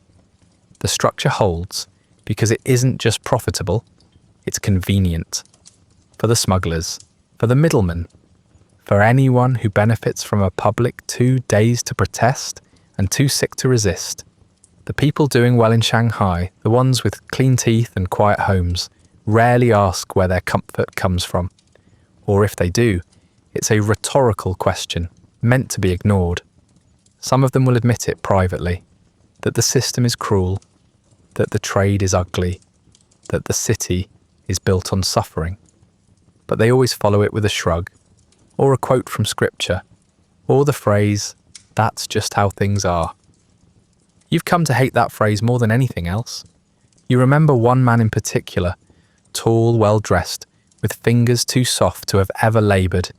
The structure holds because it isn't just profitable, it's convenient. For the smugglers, for the middlemen, for anyone who benefits from a public too dazed to protest and too sick to resist. The people doing well in Shanghai, the ones with clean teeth and quiet homes, rarely ask where their comfort comes from. Or if they do, it's a rhetorical question, meant to be ignored. Some of them will admit it privately, that the system is cruel, that the trade is ugly, that the city is built on suffering. But they always follow it with a shrug, or a quote from scripture, or the phrase, "That's just how things are." You've come to hate that phrase more than anything else. You remember one man in particular, tall, well-dressed, with fingers too soft to have ever laboured.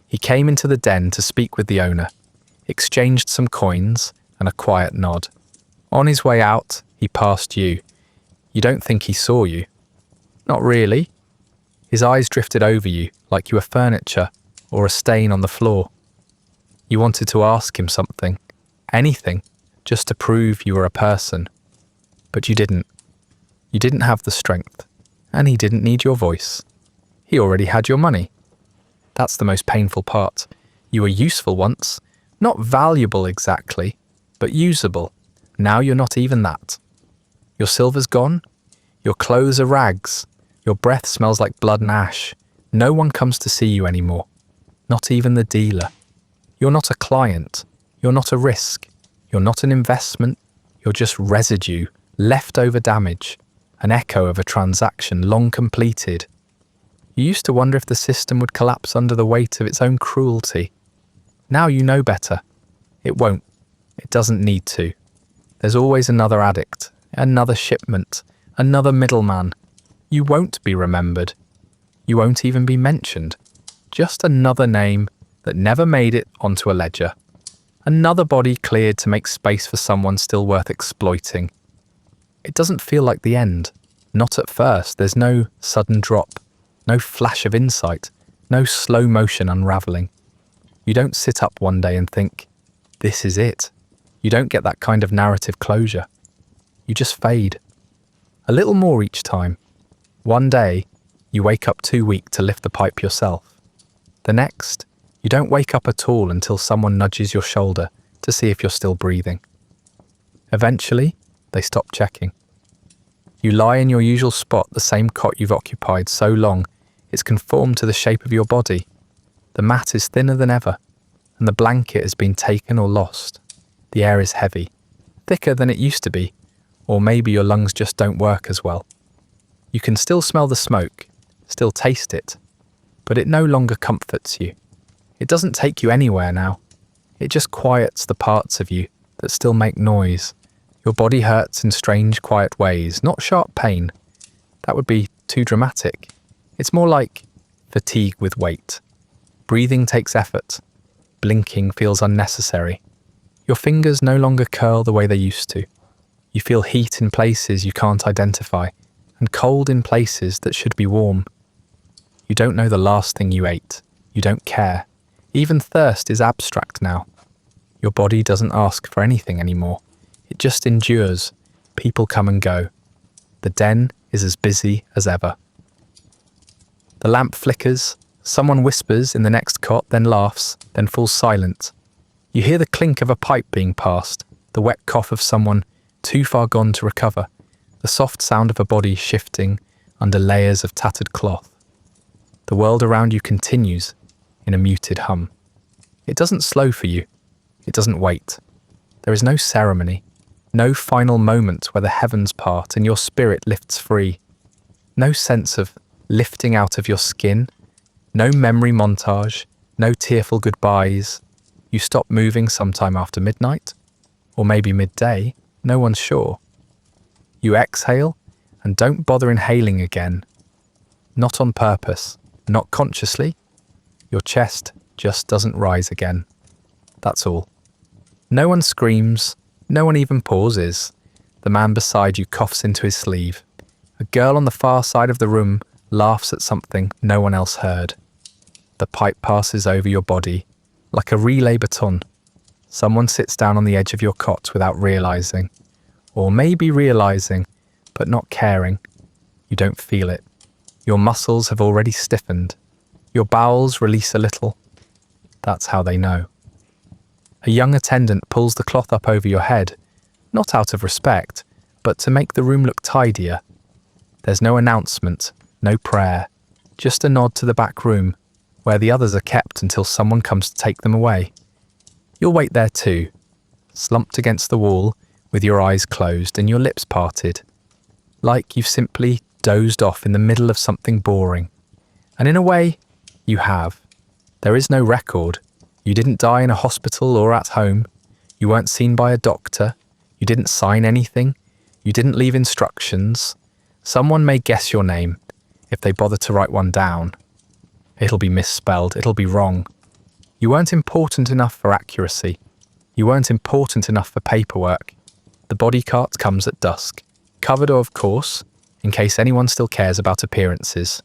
He came into the den to speak with the owner, exchanged some coins and a quiet nod. On his way out, he passed you. You don't think he saw you? Not really. His eyes drifted over you like you were furniture or a stain on the floor. You wanted to ask him something, anything, just to prove you were a person. But you didn't. You didn't have the strength, and he didn't need your voice. He already had your money. That's the most painful part. You were useful once, not valuable exactly, but usable. Now you're not even that. Your silver's gone, your clothes are rags, your breath smells like blood and ash. No one comes to see you anymore, not even the dealer. You're not a client, you're not a risk, you're not an investment, you're just residue, leftover damage, an echo of a transaction long completed. You used to wonder if the system would collapse under the weight of its own cruelty. Now you know better. It won't. It doesn't need to. There's always another addict, another shipment, another middleman. You won't be remembered. You won't even be mentioned. Just another name that never made it onto a ledger. Another body cleared to make space for someone still worth exploiting. It doesn't feel like the end. Not at first. There's no sudden drop, no flash of insight, no slow motion unraveling. You don't sit up one day and think, this is it. You don't get that kind of narrative closure. You just fade. A little more each time. One day, you wake up too weak to lift the pipe yourself. The next, you don't wake up at all until someone nudges your shoulder to see if you're still breathing. Eventually, they stop checking. You lie in your usual spot, the same cot you've occupied so long, it's conformed to the shape of your body. The mat is thinner than ever, and the blanket has been taken or lost. The air is heavy, thicker than it used to be, or maybe your lungs just don't work as well. You can still smell the smoke, still taste it, but it no longer comforts you. It doesn't take you anywhere now. It just quiets the parts of you that still make noise. Your body hurts in strange, quiet ways, not sharp pain. That would be too dramatic. It's more like fatigue with weight. Breathing takes effort. Blinking feels unnecessary. Your fingers no longer curl the way they used to. You feel heat in places you can't identify, and cold in places that should be warm. You don't know the last thing you ate. You don't care. Even thirst is abstract now. Your body doesn't ask for anything anymore. It just endures. People come and go. The den is as busy as ever. The lamp flickers, someone whispers in the next cot, then laughs, then falls silent. You hear the clink of a pipe being passed, the wet cough of someone too far gone to recover, the soft sound of a body shifting under layers of tattered cloth. The world around you continues in a muted hum. It doesn't slow for you. It doesn't wait. There is no ceremony, no final moment where the heavens part and your spirit lifts free. No sense of lifting out of your skin, no memory montage, no tearful goodbyes. You stop moving sometime after midnight, or maybe midday, no one's sure. You exhale and don't bother inhaling again. Not on purpose, not consciously. Your chest just doesn't rise again. That's all. No one screams, no one even pauses. The man beside you coughs into his sleeve. A girl on the far side of the room laughs at something no one else heard. The pipe passes over your body like a relay baton. Someone sits down on the edge of your cot without realizing, or maybe realizing, but not caring. You don't feel it. Your muscles have already stiffened. Your bowels release a little. That's how they know. A young attendant pulls the cloth up over your head, not out of respect, but to make the room look tidier. There's no announcement, no prayer, just a nod to the back room, where the others are kept until someone comes to take them away. You'll wait there too, slumped against the wall, with your eyes closed and your lips parted, like you've simply dozed off in the middle of something boring. And in a way, you have. There is no record. You didn't die in a hospital or at home. You weren't seen by a doctor. You didn't sign anything. You didn't leave instructions. Someone may guess your name, if they bother to write one down. It'll be misspelled. It'll be wrong. You weren't important enough for accuracy. You weren't important enough for paperwork. The body cart comes at dusk, covered of course, in case anyone still cares about appearances.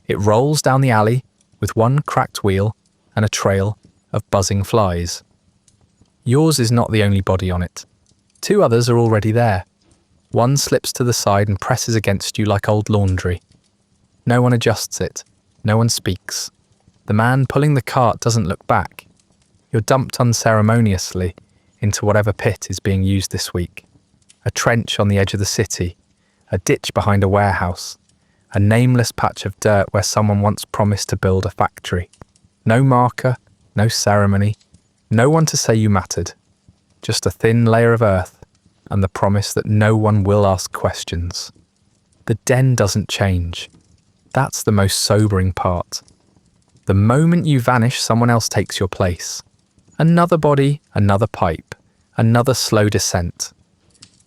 It rolls down the alley with one cracked wheel and a trail of buzzing flies. Yours is not the only body on it. 2 others are already there. One slips to the side and presses against you like old laundry. No one adjusts it. No one speaks. The man pulling the cart doesn't look back. You're dumped unceremoniously into whatever pit is being used this week. A trench on the edge of the city, a ditch behind a warehouse, a nameless patch of dirt where someone once promised to build a factory. No marker, no ceremony, no one to say you mattered. Just a thin layer of earth and the promise that no one will ask questions. The den doesn't change. That's the most sobering part. The moment you vanish, someone else takes your place. Another body, another pipe, another slow descent.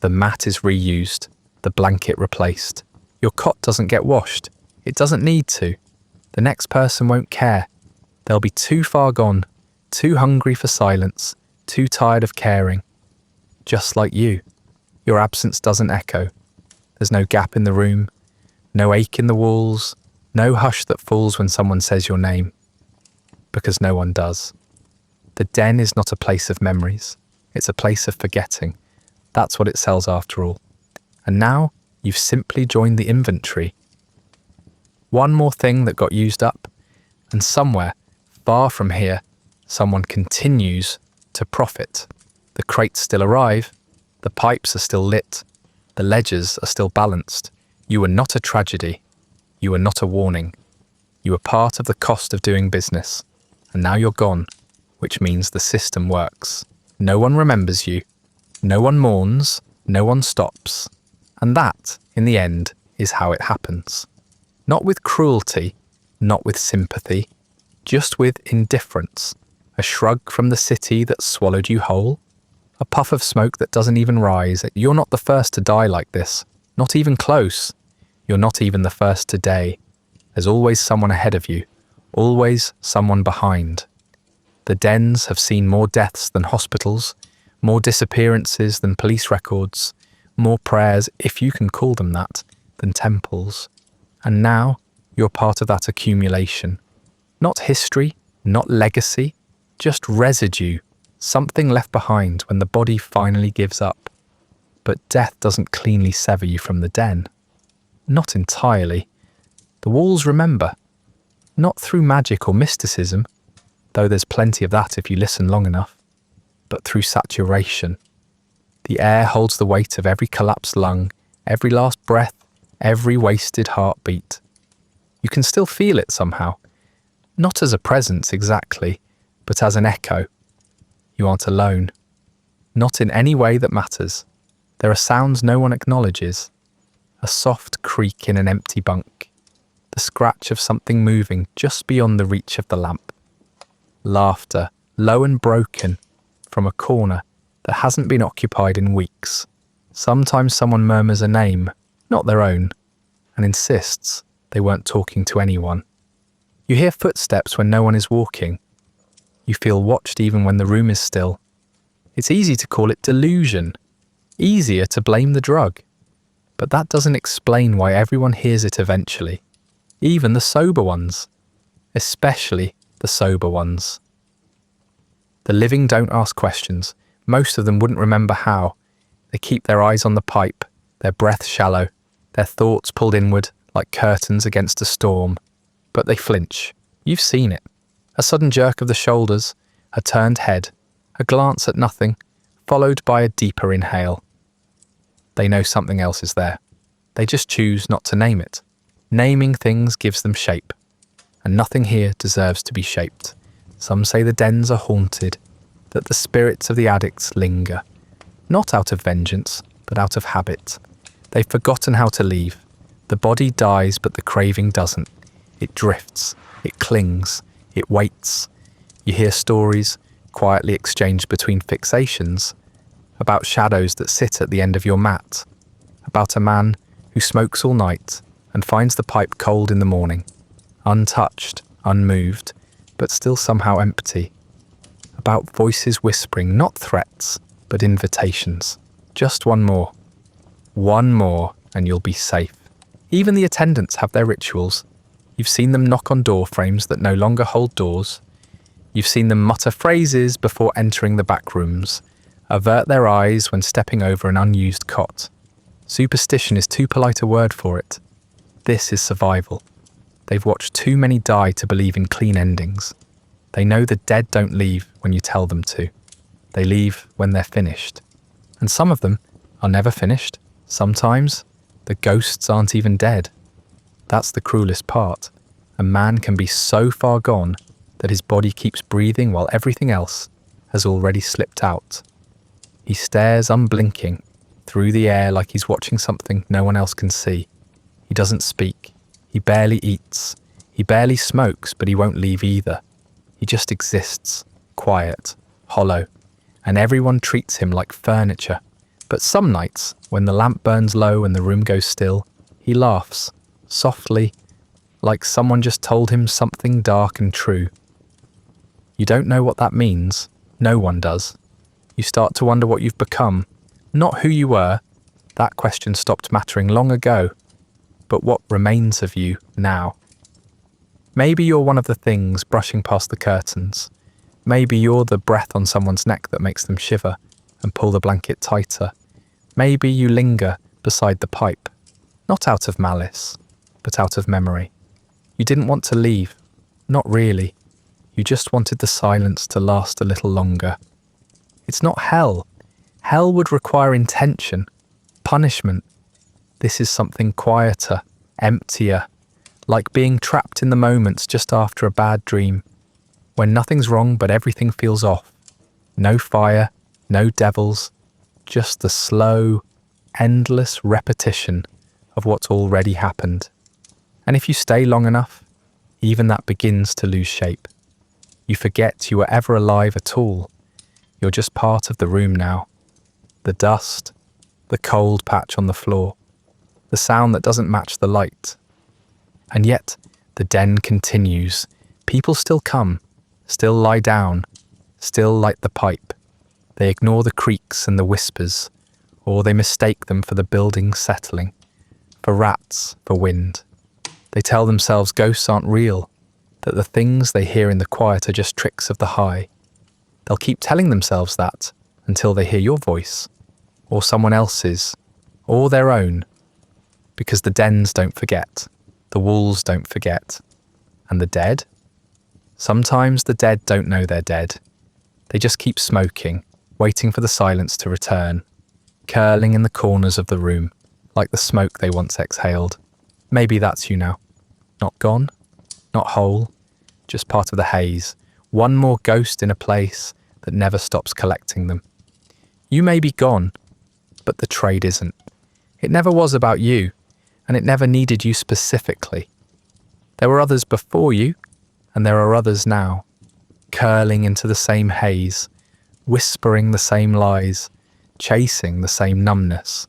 The mat is reused, the blanket replaced. Your cot doesn't get washed. It doesn't need to. The next person won't care. They'll be too far gone, too hungry for silence, too tired of caring. Just like you. Your absence doesn't echo. There's no gap in the room, no ache in the walls, no hush that falls when someone says your name. Because no one does. The den is not a place of memories. It's a place of forgetting. That's what it sells after all. And now you've simply joined the inventory. One more thing that got used up, and somewhere, far from here, someone continues to profit. The crates still arrive, the pipes are still lit, the ledgers are still balanced. You were not a tragedy. You were not a warning. You were part of the cost of doing business. And now you're gone, which means the system works. No one remembers you. No one mourns. No one stops. And that, in the end, is how it happens. Not with cruelty, not with sympathy, just with indifference. A shrug from the city that swallowed you whole. A puff of smoke that doesn't even rise. You're not the first to die like this. Not even close. You're not even the first today. There's always someone ahead of you. Always someone behind. The dens have seen more deaths than hospitals, more disappearances than police records, more prayers, if you can call them that, than temples. And now you're part of that accumulation. Not history, not legacy, just residue, something left behind when the body finally gives up. But death doesn't cleanly sever you from the den. Not entirely. The walls remember. Not through magic or mysticism, though there's plenty of that if you listen long enough, but through saturation. The air holds the weight of every collapsed lung, every last breath, every wasted heartbeat. You can still feel it somehow, not as a presence exactly, but as an echo. You aren't alone. Not in any way that matters. There are sounds no one acknowledges. A soft creak in an empty bunk. The scratch of something moving just beyond the reach of the lamp. Laughter, low and broken, from a corner that hasn't been occupied in weeks. Sometimes someone murmurs a name, not their own, and insists they weren't talking to anyone. You hear footsteps when no one is walking. You feel watched even when the room is still. It's easy to call it delusion, easier to blame the drug. But that doesn't explain why everyone hears it eventually, even the sober ones, especially the sober ones. The living don't ask questions. Most of them wouldn't remember how. They keep their eyes on the pipe, their breath shallow, their thoughts pulled inward like curtains against a storm. But they flinch. You've seen it. A sudden jerk of the shoulders, a turned head, a glance at nothing, followed by a deeper inhale. They know something else is there. They just choose not to name it. Naming things gives them shape, and nothing here deserves to be shaped. Some say the dens are haunted, that the spirits of the addicts linger, not out of vengeance, but out of habit. They've forgotten how to leave. The body dies, but the craving doesn't. It drifts, it clings, it waits. You hear stories, quietly exchanged between fixations, about shadows that sit at the end of your mat, about a man who smokes all night and finds the pipe cold in the morning, untouched, unmoved, but still somehow empty, about voices whispering not threats, but invitations. Just one more, and you'll be safe. Even the attendants have their rituals. You've seen them knock on door frames that no longer hold doors. You've seen them mutter phrases before entering the back rooms, avert their eyes when stepping over an unused cot. Superstition is too polite a word for it. This is survival. They've watched too many die to believe in clean endings. They know the dead don't leave when you tell them to. They leave when they're finished. And some of them are never finished. Sometimes the ghosts aren't even dead. That's the cruelest part. A man can be so far gone that his body keeps breathing while everything else has already slipped out. He stares unblinking through the air like he's watching something no one else can see. He doesn't speak. He barely eats. He barely smokes, but he won't leave either. He just exists, quiet, hollow, and everyone treats him like furniture. But some nights, when the lamp burns low and the room goes still, he laughs, softly, like someone just told him something dark and true. You don't know what that means. No one does. You start to wonder what you've become. Not who you were. That question stopped mattering long ago. But what remains of you now? Maybe you're one of the things brushing past the curtains. Maybe you're the breath on someone's neck that makes them shiver and pull the blanket tighter. Maybe you linger beside the pipe, not out of malice, but out of memory. You didn't want to leave. Not really. You just wanted the silence to last a little longer. It's not hell. Hell would require intention, punishment. This is something quieter, emptier, like being trapped in the moments just after a bad dream, when nothing's wrong but everything feels off. No fire, no devils, just the slow, endless repetition of what's already happened. And if you stay long enough, even that begins to lose shape. You forget you were ever alive at all. You're just part of the room now. The dust, the cold patch on the floor, the sound that doesn't match the light. And yet, the den continues. People still come, still lie down, still light the pipe. They ignore the creaks and the whispers, or they mistake them for the building settling, for rats, for wind. They tell themselves ghosts aren't real, that the things they hear in the quiet are just tricks of the high. They'll keep telling themselves that until they hear your voice, or someone else's, or their own, because the dens don't forget, the walls don't forget. And the dead? Sometimes the dead don't know they're dead. They just keep smoking, waiting for the silence to return, curling in the corners of the room, like the smoke they once exhaled. Maybe that's you now. Not gone, not whole, just part of the haze. One more ghost in a place that never stops collecting them. You may be gone, but the trade isn't. It never was about you, and it never needed you specifically. There were others before you, and there are others now, curling into the same haze, whispering the same lies, chasing the same numbness.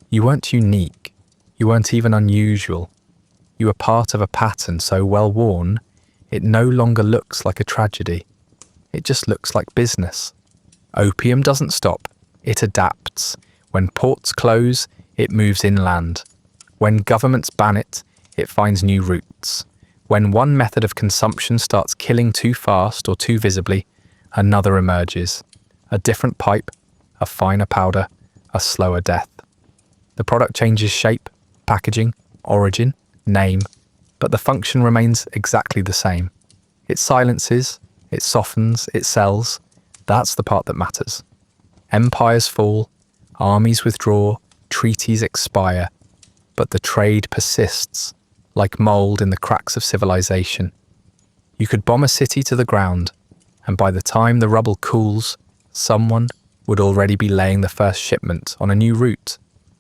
You weren't unique. You weren't even unusual. You were part of a pattern so well worn, it no longer looks like a tragedy. It just looks like business. Opium doesn't stop. It adapts. When ports close, it moves inland. When governments ban it, it finds new routes. When one method of consumption starts killing too fast or too visibly, another emerges. A different pipe, a finer powder, a slower death. The product changes shape, packaging, origin, name, but the function remains exactly the same. It silences, it softens, it sells. That's the part that matters. Empires fall, armies withdraw, treaties expire, but the trade persists, like mold in the cracks of civilization. You could bomb a city to the ground, and by the time the rubble cools, someone would already be laying the first shipment on a new route.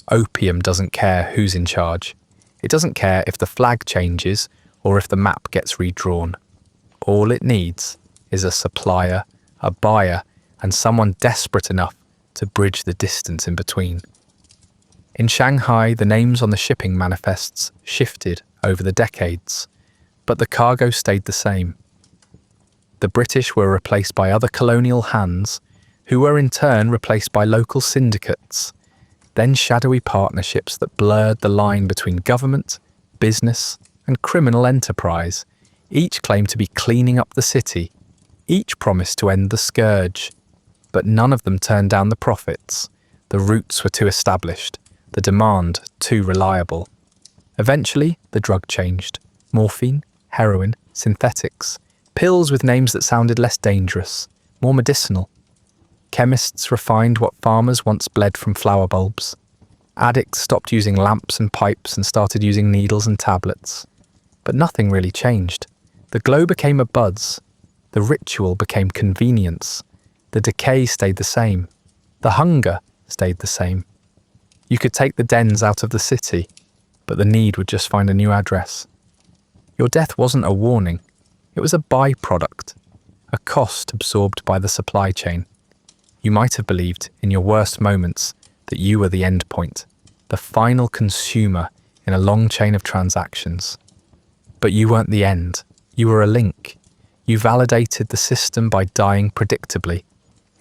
Opium doesn't care who's in charge. It doesn't care if the flag changes or if the map gets redrawn. All it needs is a supplier, a buyer, and someone desperate enough to bridge the distance in between. In Shanghai, the names on the shipping manifests shifted over the decades, but the cargo stayed the same. The British were replaced by other colonial hands, who were in turn replaced by local syndicates, then shadowy partnerships that blurred the line between government, business, and criminal enterprise. Each claimed to be cleaning up the city. Each promised to end the scourge. But none of them turned down the profits. The routes were too established, the demand too reliable. Eventually, the drug changed. Morphine, heroin, synthetics, pills with names that sounded less dangerous, more medicinal. Chemists refined what farmers once bled from flower bulbs. Addicts stopped using lamps and pipes and started using needles and tablets. But nothing really changed. The glow became a buzz. The ritual became convenience. The decay stayed the same. The hunger stayed the same. You could take the dens out of the city, but the need would just find a new address. Your death wasn't a warning. It was a byproduct, a cost absorbed by the supply chain. You might have believed in your worst moments that you were the end point, the final consumer in a long chain of transactions. But you weren't the end. You were a link. You validated the system by dying predictably,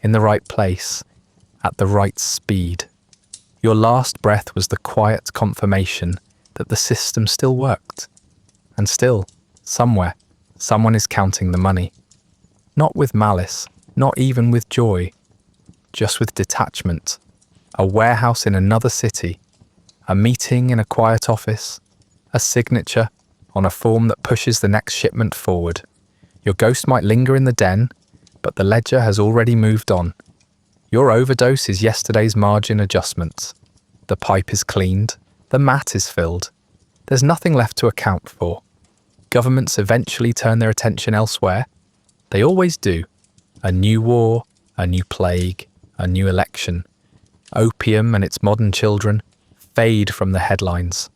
in the right place, at the right speed. Your last breath was the quiet confirmation that the system still worked. And still, somewhere, someone is counting the money. Not with malice, not even with joy, just with detachment. A warehouse in another city, a meeting in a quiet office, a signature on a form that pushes the next shipment forward. Your ghost might linger in the den, but the ledger has already moved on. Your overdose is yesterday's margin adjustments. The pipe is cleaned, the mat is filled. There's nothing left to account for. Governments eventually turn their attention elsewhere. They always do. A new war, a new plague, a new election. Opium and its modern children fade from the headlines.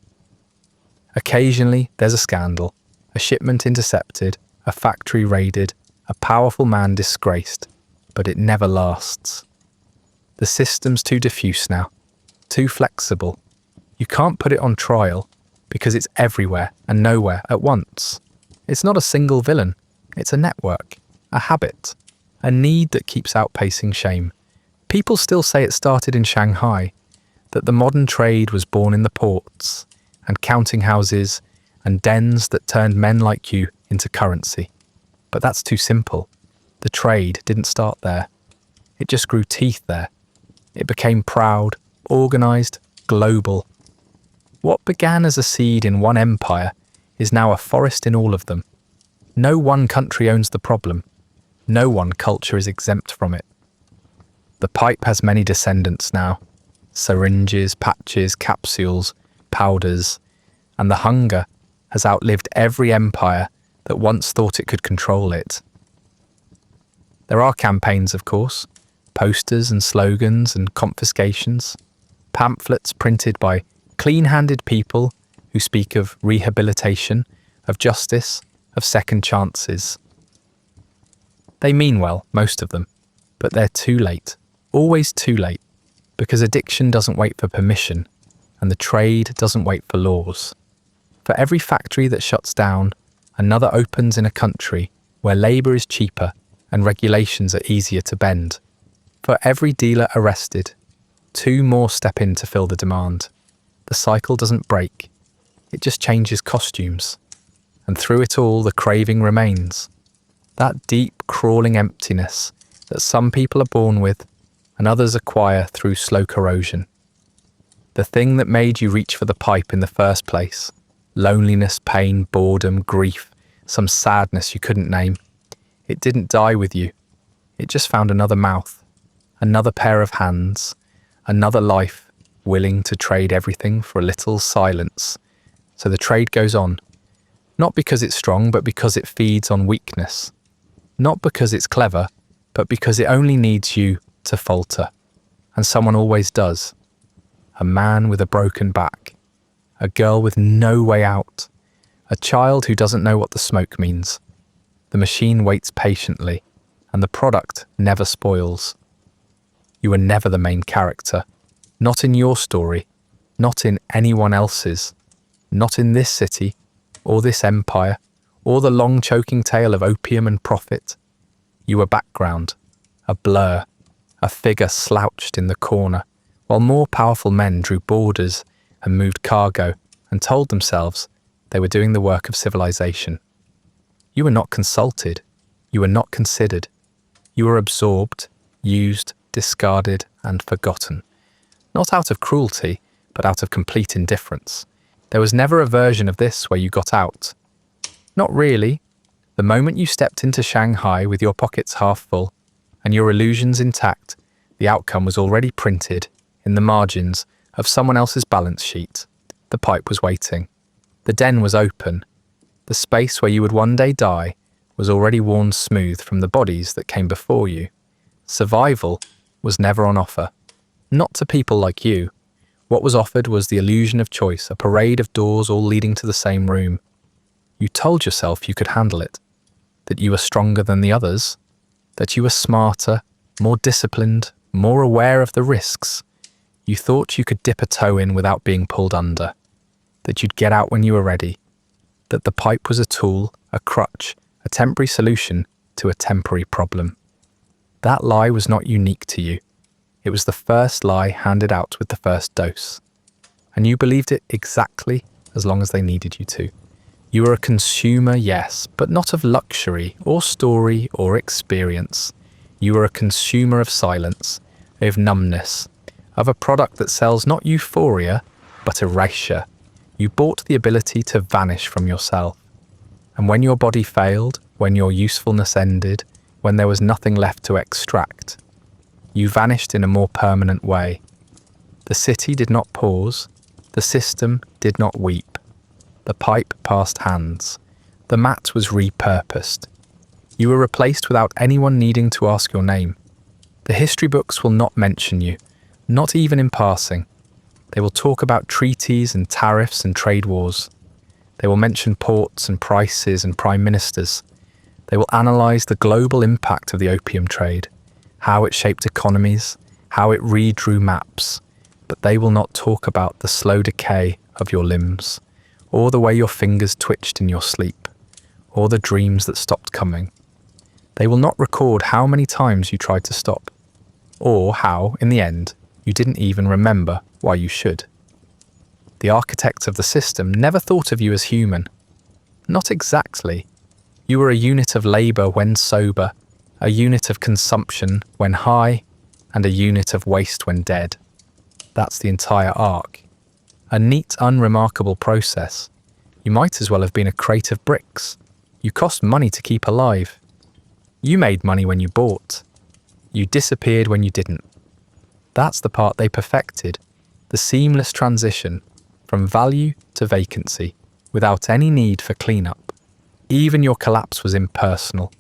Occasionally, there's a scandal, a shipment intercepted, a factory raided, a powerful man disgraced, but it never lasts. The system's too diffuse now, too flexible. You can't put it on trial because it's everywhere and nowhere at once. It's not a single villain, it's a network, a habit, a need that keeps outpacing shame. People still say it started in Shanghai, that the modern trade was born in the ports, and counting houses, and dens that turned men like you into currency. But that's too simple. The trade didn't start there. It just grew teeth there. It became proud, organised, global. What began as a seed in one empire is now a forest in all of them. No one country owns the problem. No one culture is exempt from it. The pipe has many descendants now. Syringes, patches, capsules, powders, and the hunger has outlived every empire that once thought it could control it. There are campaigns, of course, posters and slogans and confiscations, pamphlets printed by clean-handed people who speak of rehabilitation, of justice, of second chances. They mean well, most of them, but they're too late, always too late, because addiction doesn't wait for permission, and the trade doesn't wait for laws. For every factory that shuts down, another opens in a country where labour is cheaper and regulations are easier to bend. For every dealer arrested, 2 more step in to fill the demand. The cycle doesn't break, it just changes costumes. And through it all, the craving remains. That deep, crawling emptiness that some people are born with and others acquire through slow corrosion. The thing that made you reach for the pipe in the first place. Loneliness, pain, boredom, grief, some sadness you couldn't name. It didn't die with you. It just found another mouth, another pair of hands, another life willing to trade everything for a little silence. So the trade goes on, not because it's strong, but because it feeds on weakness. Not because it's clever, but because it only needs you to falter. And someone always does. A man with a broken back. A girl with no way out. A child who doesn't know what the smoke means. The machine waits patiently, and the product never spoils. You were never the main character. Not in your story. Not in anyone else's. Not in this city, or this empire, or the long choking tale of opium and profit. You were background, a blur, a figure slouched in the corner, while more powerful men drew borders and moved cargo and told themselves they were doing the work of civilization. You were not consulted, you were not considered. You were absorbed, used, discarded, and forgotten. Not out of cruelty, but out of complete indifference. There was never a version of this where you got out. Not really. The moment you stepped into Shanghai with your pockets half full and your illusions intact, the outcome was already printed in the margins of someone else's balance sheet. The pipe was waiting. The den was open. The space where you would one day die was already worn smooth from the bodies that came before you. Survival was never on offer. Not to people like you. What was offered was the illusion of choice, a parade of doors all leading to the same room. You told yourself you could handle it, that you were stronger than the others, that you were smarter, more disciplined, more aware of the risks. You thought you could dip a toe in without being pulled under, that you'd get out when you were ready, that the pipe was a tool, a crutch, a temporary solution to a temporary problem. That lie was not unique to you. It was the first lie handed out with the first dose. And you believed it exactly as long as they needed you to. You were a consumer, yes, but not of luxury or story or experience. You were a consumer of silence, of numbness, of a product that sells not euphoria, but erasure. You bought the ability to vanish from yourself. And when your body failed, when your usefulness ended, when there was nothing left to extract, you vanished in a more permanent way. The city did not pause. The system did not weep. The pipe passed hands. The mat was repurposed. You were replaced without anyone needing to ask your name. The history books will not mention you, not even in passing. They will talk about treaties and tariffs and trade wars. They will mention ports and prices and prime ministers. They will analyse the global impact of the opium trade, how it shaped economies, how it redrew maps, but they will not talk about the slow decay of your limbs, or the way your fingers twitched in your sleep, or the dreams that stopped coming. They will not record how many times you tried to stop, or how, in the end, you didn't even remember why you should. The architects of the system never thought of you as human. Not exactly. You were a unit of labour when sober, a unit of consumption when high, and a unit of waste when dead. That's the entire arc. A neat, unremarkable process. You might as well have been a crate of bricks. You cost money to keep alive. You made money when you bought. You disappeared when you didn't. That's the part they perfected, the seamless transition from value to vacancy, without any need for cleanup. Even your collapse was impersonal.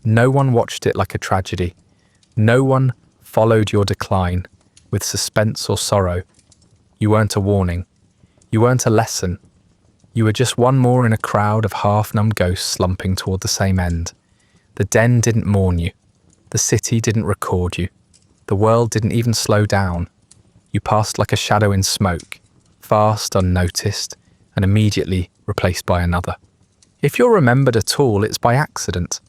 No one watched it like a tragedy. No one followed your decline with suspense or sorrow. You weren't a warning. You weren't a lesson. You were just one more in a crowd of half-numbed ghosts slumping toward the same end. The den didn't mourn you. The city didn't record you. The world didn't even slow down. You passed like a shadow in smoke, fast, unnoticed, and immediately replaced by another. If you're remembered at all, it's by accident.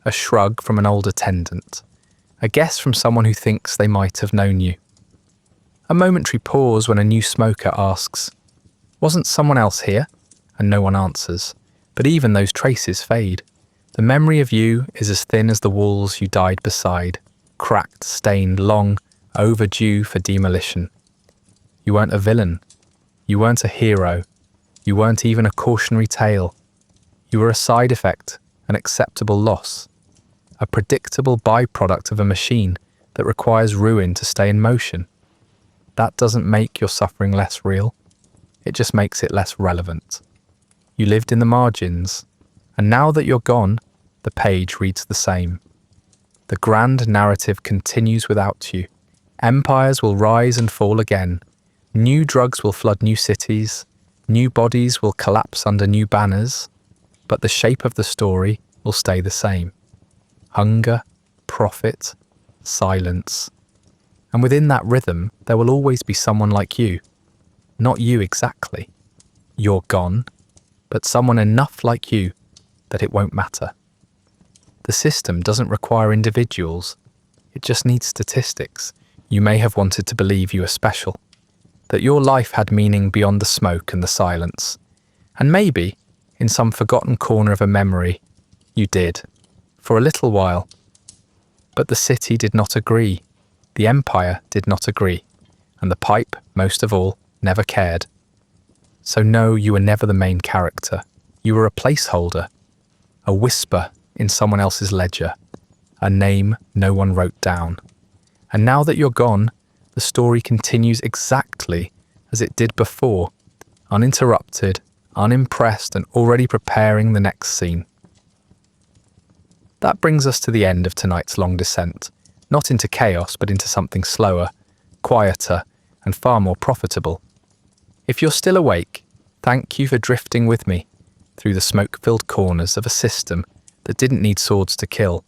A shrug from an old attendant. A guess from someone who thinks they might have known you. A momentary pause when a new smoker asks, "Wasn't someone else here?" And no one answers. But even those traces fade. The memory of you is as thin as the walls you died beside, cracked, stained, long, overdue for demolition. You weren't a villain. You weren't a hero. You weren't even a cautionary tale. You were a side effect, an acceptable loss, a predictable byproduct of a machine that requires ruin to stay in motion. That doesn't make your suffering less real. It just makes it less relevant. You lived in the margins, and now that you're gone, the page reads the same. The grand narrative continues without you. Empires will rise and fall again. New drugs will flood new cities. New bodies will collapse under new banners. But the shape of the story will stay the same. Hunger, profit, silence. And within that rhythm, there will always be someone like you. Not you exactly. You're gone, but someone enough like you that it won't matter. The system doesn't require individuals. It just needs statistics. You may have wanted to believe you were special, that your life had meaning beyond the smoke and the silence. And maybe, in some forgotten corner of a memory, you did, for a little while. But the city did not agree. The empire did not agree. And the pipe, most of all, never cared. So no, you were never the main character. You were a placeholder, a whisper in someone else's ledger, a name no one wrote down. And now that you're gone, the story continues exactly as it did before, uninterrupted, unimpressed, and already preparing the next scene. That brings us to the end of tonight's long descent, not into chaos, but into something slower, quieter, and far more profitable. If you're still awake, thank you for drifting with me through the smoke-filled corners of a system that didn't need swords to kill,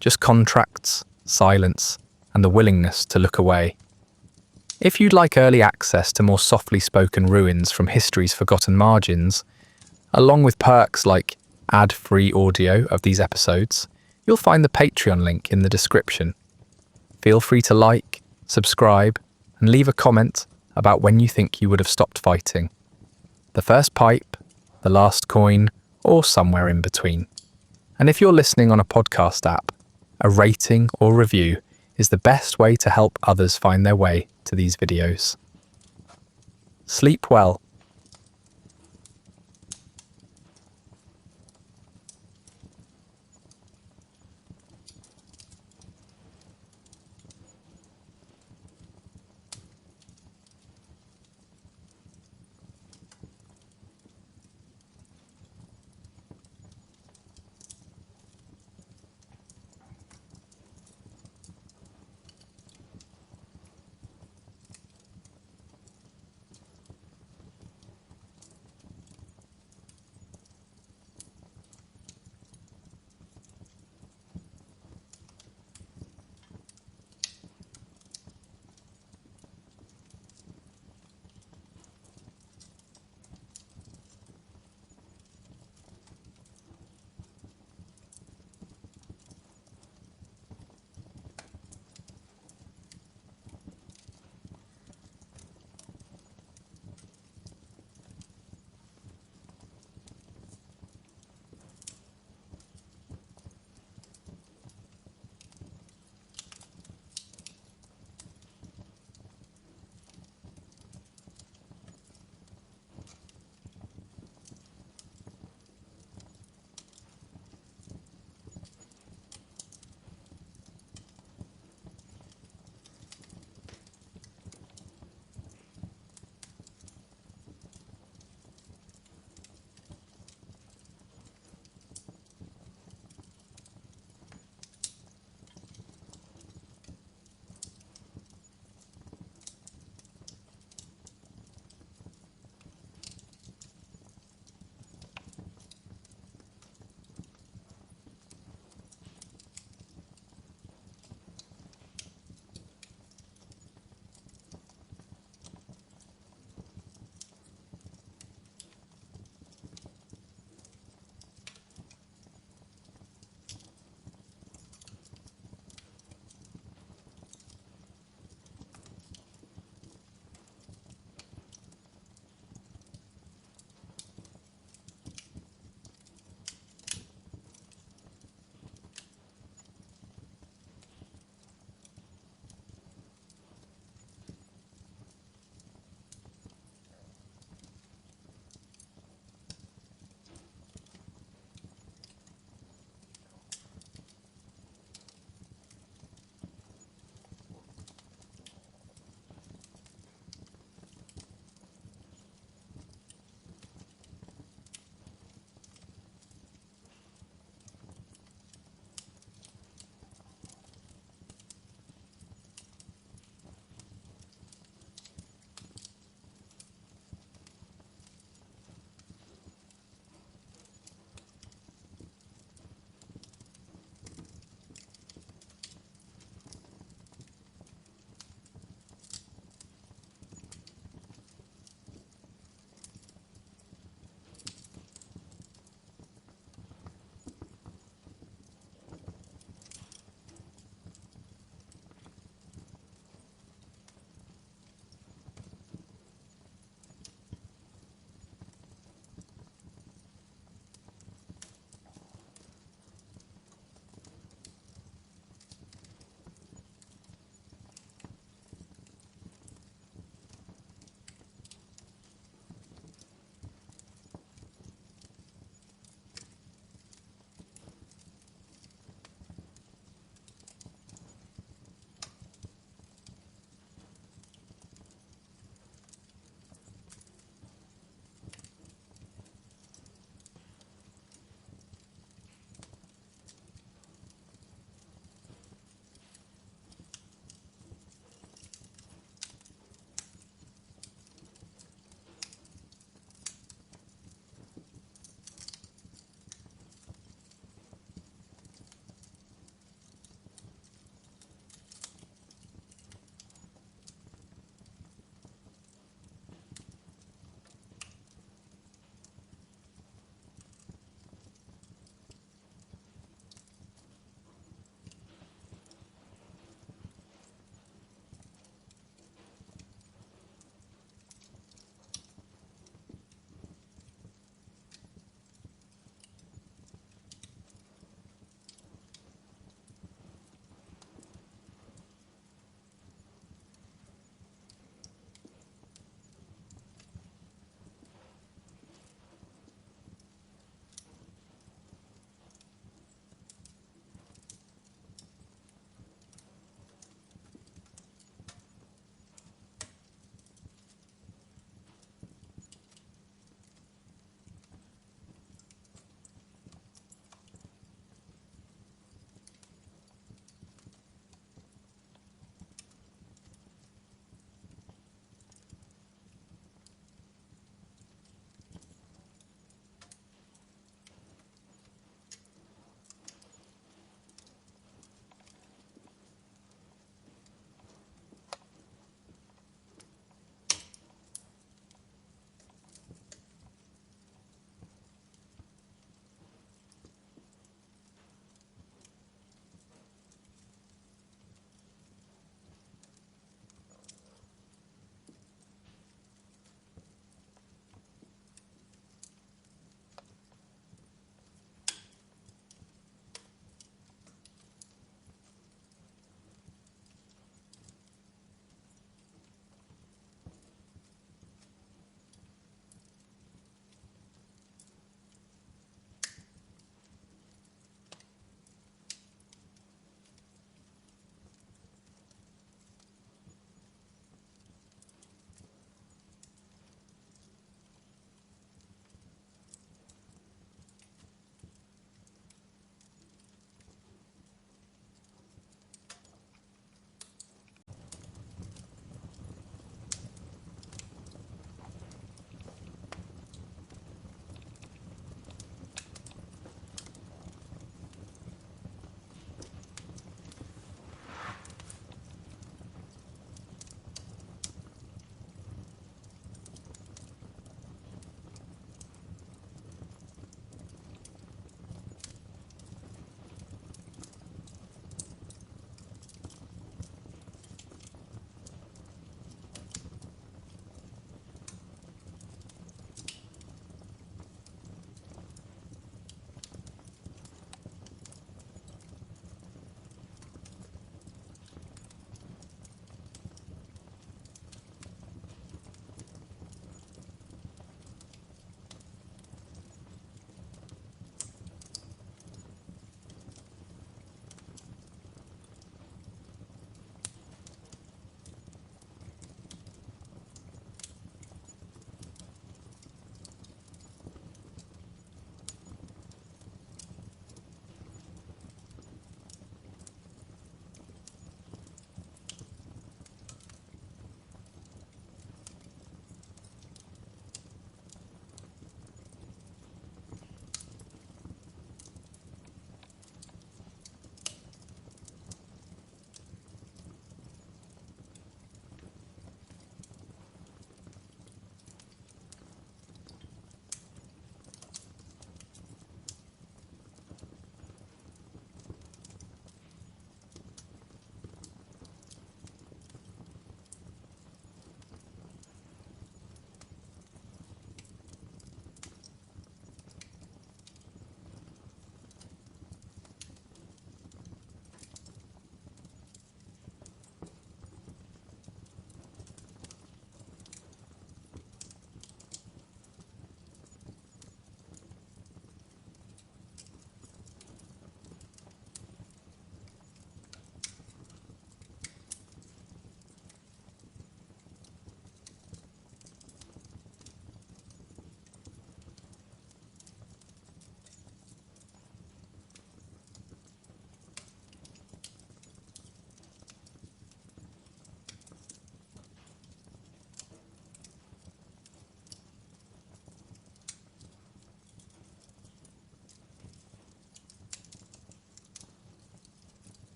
just contracts, silence, and the willingness to look away. If you'd like early access to more softly spoken ruins from history's forgotten margins, along with perks like ad-free audio of these episodes, you'll find the Patreon link in the description. Feel free to like, subscribe, and leave a comment about when you think you would have stopped fighting. The first pipe, the last coin, or somewhere in between. And if you're listening on a podcast app, a rating or review is the best way to help others find their way to these videos. Sleep well,